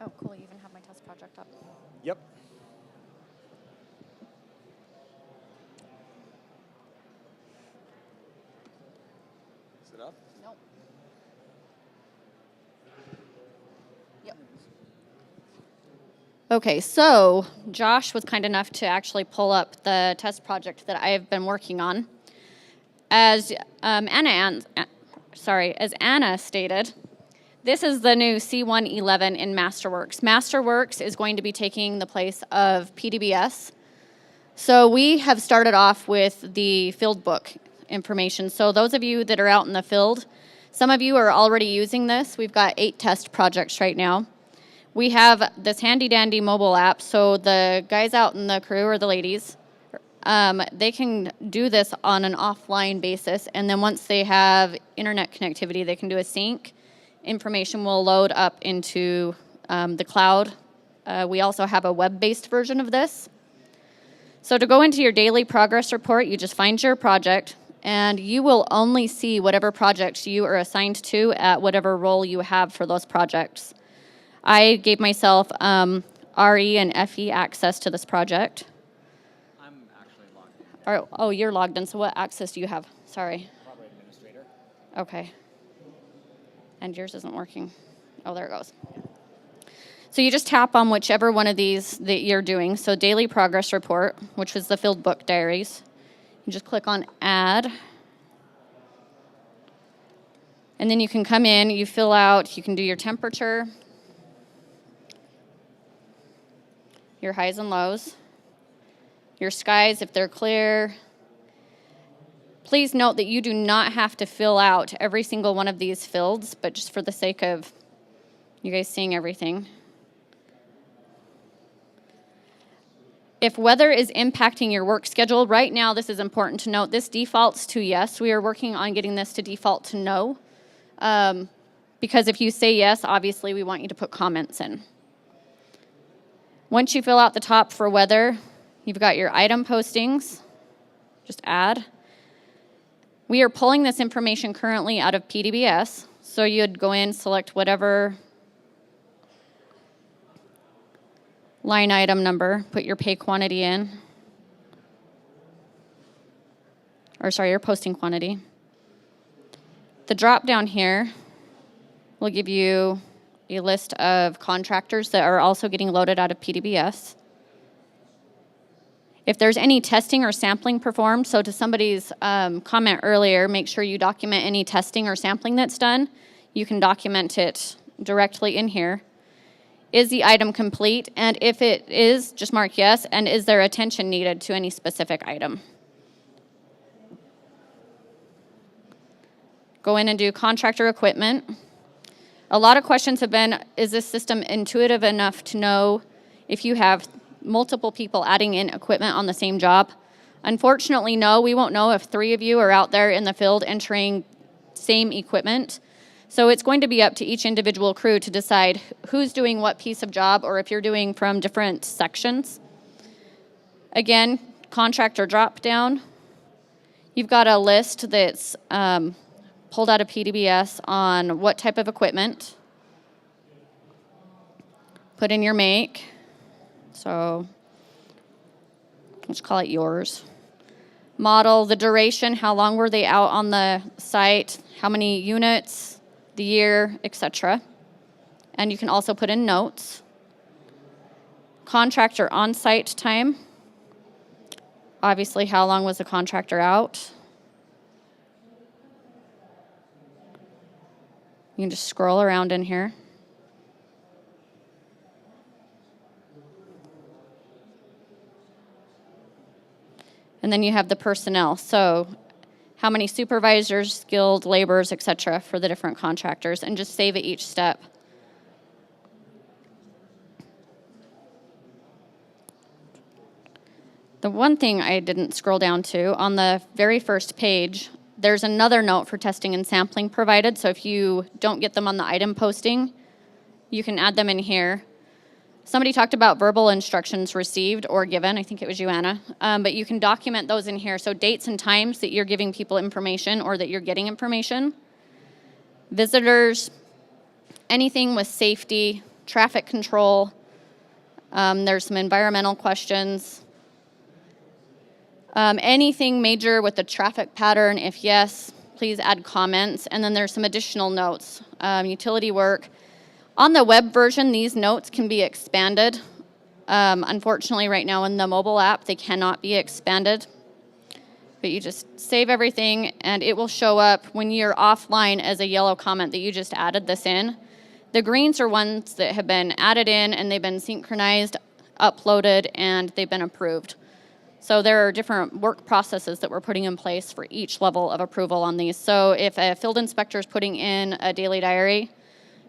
Oh, cool. You even have my test project up. Yep. Is it up? Nope. Yep. Okay, so Josh was kind enough to actually pull up the test project that I have been working on. As Anna stated, this is the new C111 in Masterworks. Masterworks is going to be taking the place of PDBS. So we have started off with the field book information. So those of you that are out in the field, some of you are already using this. We've got 8 test projects right now. We have this handy dandy mobile app, so the guys out in the crew, or the ladies, they can do this on an offline basis, and then once they have internet connectivity, they can do a sync. Information will load up into the cloud. We also have a web-based version of this. So to go into your daily progress report, you just find your project, and you will only see whatever projects you are assigned to at whatever role you have for those projects. I gave myself RE and FE access to this project. I'm actually logged in. Oh, you're logged in, so what access do you have? Sorry. Probably administrator. Okay. And yours isn't working. Oh, there it goes. So you just tap on whichever one of these that you're doing. So daily progress report, which was the field book diaries. You just click on add. And then you can come in, you fill out, you can do your temperature, your highs and lows, your skies if they're clear. Please note that you do not have to fill out every single one of these fields, but just for the sake of you guys seeing everything. If weather is impacting your work schedule, right now this is important to note, this defaults to yes. We are working on getting this to default to no. Because if you say yes, obviously we want you to put comments in. Once you fill out the top for weather, you've got your item postings, just add. We are pulling this information currently out of PDBS, so you'd go in, select whatever line item number, put your pay quantity in, or sorry, your posting quantity. The drop down here will give you a list of contractors that are also getting loaded out of PDBS. If there's any testing or sampling performed, so to somebody's comment earlier, make sure you document any testing or sampling that's done. You can document it directly in here. Is the item complete? And if it is, just mark yes. And is there attention needed to any specific item? Go in and do contractor equipment. A lot of questions have been, is this system intuitive enough to know if you have multiple people adding in equipment on the same job? Unfortunately, no, we won't know if 3 of you are out there in the field entering same equipment. So it's going to be up to each individual crew to decide who's doing what piece of job, or if you're doing from different sections. Again, contractor drop down. You've got a list that's pulled out of PDBS on what type of equipment. Put in your make. So let's call it yours. Model, the duration, how long were they out on the site, how many units, the year, etc. And you can also put in notes. Contractor on-site time. Obviously, how long was the contractor out? You can just scroll around in here. And then you have the personnel. So how many supervisors, skilled laborers, etc. for the different contractors, and just save at each step. The one thing I didn't scroll down to, on the very first page, there's another note for testing and sampling provided. So if you don't get them on the item posting, you can add them in here. Somebody talked about verbal instructions received or given. I think it was you, Anna. But you can document those in here. So dates and times that you're giving people information or that you're getting information. Visitors, anything with safety, traffic control. There's some environmental questions. Anything major with the traffic pattern, if yes, please add comments. And then there's some additional notes. Utility work. On the web version, these notes can be expanded. Unfortunately, right now in the mobile app, they cannot be expanded. But you just save everything, and it will show up when you're offline as a yellow comment that you just added this in. The greens are ones that have been added in, and they've been synchronized, uploaded, and they've been approved. So there are different work processes that we're putting in place for each level of approval on these. So if a field inspector is putting in a daily diary,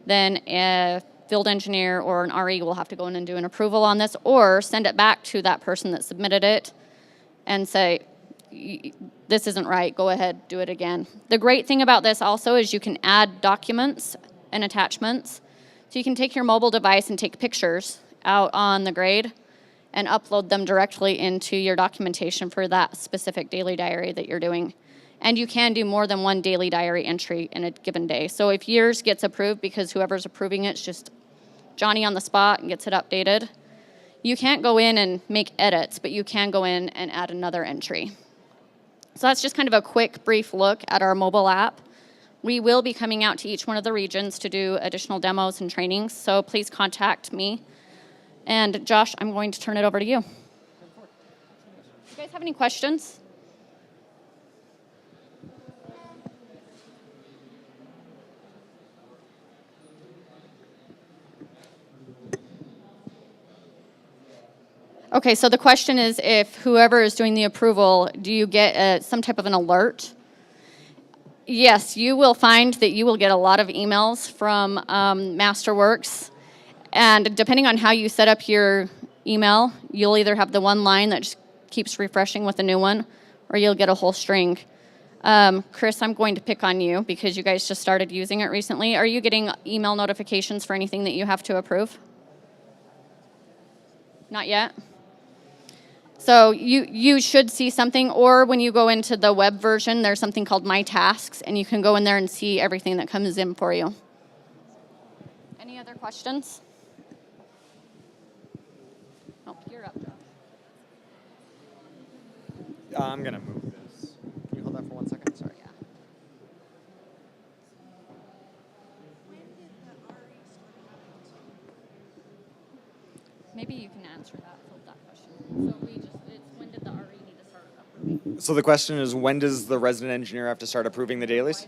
then a field engineer or an RE will have to go in and do an approval on this, or send it back to that person that submitted it and say, this isn't right, go ahead, do it again. The great thing about this also is you can add documents and attachments. So you can take your mobile device and take pictures out on the grade and upload them directly into your documentation for that specific daily diary that you're doing. And you can do more than one daily diary entry in a given day. So if yours gets approved because whoever's approving it's just Johnny on the spot and gets it updated, you can't go in and make edits, but you can go in and add another entry. So that's just kind of a quick, brief look at our mobile app. We will be coming out to each one of the regions to do additional demos and trainings, so please contact me. And Josh, I'm going to turn it over to you. You guys have any questions? Okay, so the question is, if whoever is doing the approval, do you get some type of an alert? Yes, you will find that you will get a lot of emails from Masterworks, and depending on how you set up your email, you'll either have the one line that just keeps refreshing with a new one, or you'll get a whole string. Chris, I'm going to pick on you because you guys just started using it recently. Are you getting email notifications for anything that you have to approve? Not yet? So you should see something, or when you go into the web version, there's something called My Tasks, and you can go in there and see everything that comes in for you. Any other questions? Oh, you're up. I'm going to move this. Can you hold that for 1 second? Sorry. Yeah. Maybe you can answer that question. So it's when did the RE need to start approving? So the question is, when does the resident engineer have to start approving the dailies?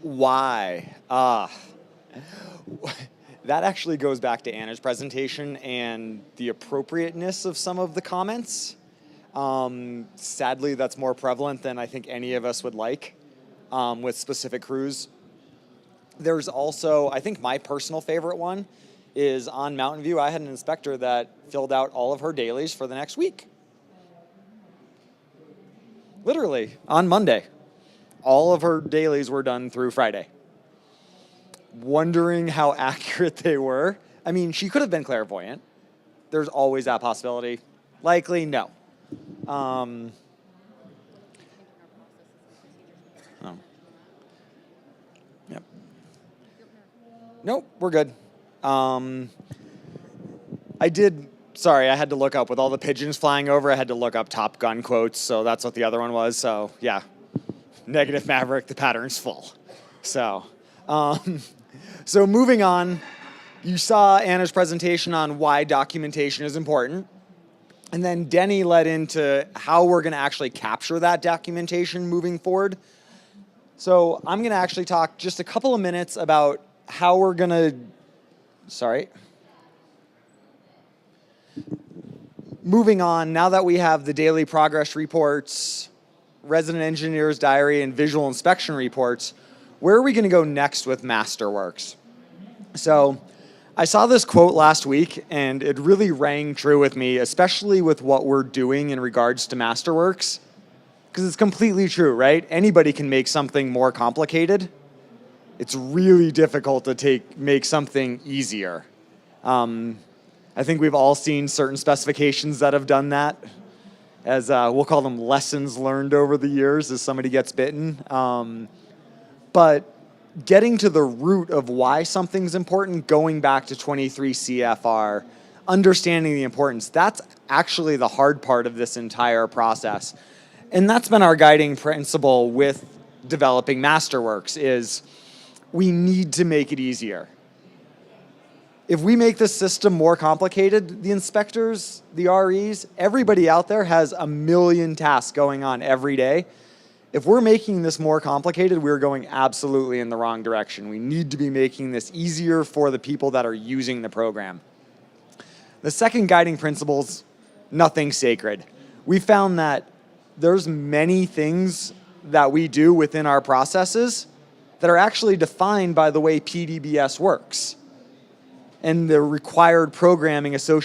Why? That actually goes back to Anna's presentation and the appropriateness of some of the comments. Sadly, that's more prevalent than I think any of us would like. with specific crews. There's also, I think my personal favorite one is on Mountain View. I had an inspector that filled out all of her dailies for the next week. Literally, on Monday. All of her dailies were done through Friday. Wondering how accurate they were. I mean, she could have been clairvoyant. There's always that possibility. Likely, no. Oh. Yep. Nope, we're good. I had to look up with all the pigeons flying over. I had to look up Top Gun quotes, so that's what the other one was. So yeah, negative Maverick, the pattern's full. So, so moving on, you saw Anna's presentation on why documentation is important. And then Denny led into how we're gonna actually capture that documentation moving forward. So I'm gonna actually talk just a couple of minutes about how we're gonna, moving on, now that we have the daily progress reports, resident engineer's diary, and visual inspection reports, where are we gonna go next with Masterworks? So I saw this quote last week and it really rang true with me, especially with what we're doing in regards to Masterworks, because it's completely true, right? Anybody can make something more complicated. It's really difficult to make something easier. I think we've all seen certain specifications that have done that, as we'll call them lessons learned over the years as somebody gets bitten. But getting to the root of why something's important, going back to 23 CFR, understanding the importance, that's actually the hard part of this entire process. And that's been our guiding principle with developing Masterworks, is we need to make it easier. If we make the system more complicated, the inspectors, the REs, everybody out there has a million tasks going on every day. If we're making this more complicated, we're going absolutely in the wrong direction. We need to be making this easier for the people that are using the program. The second guiding principle is nothing sacred. We found that there's many things that we do within our processes that are actually defined by the way PDBS works and the required programming associated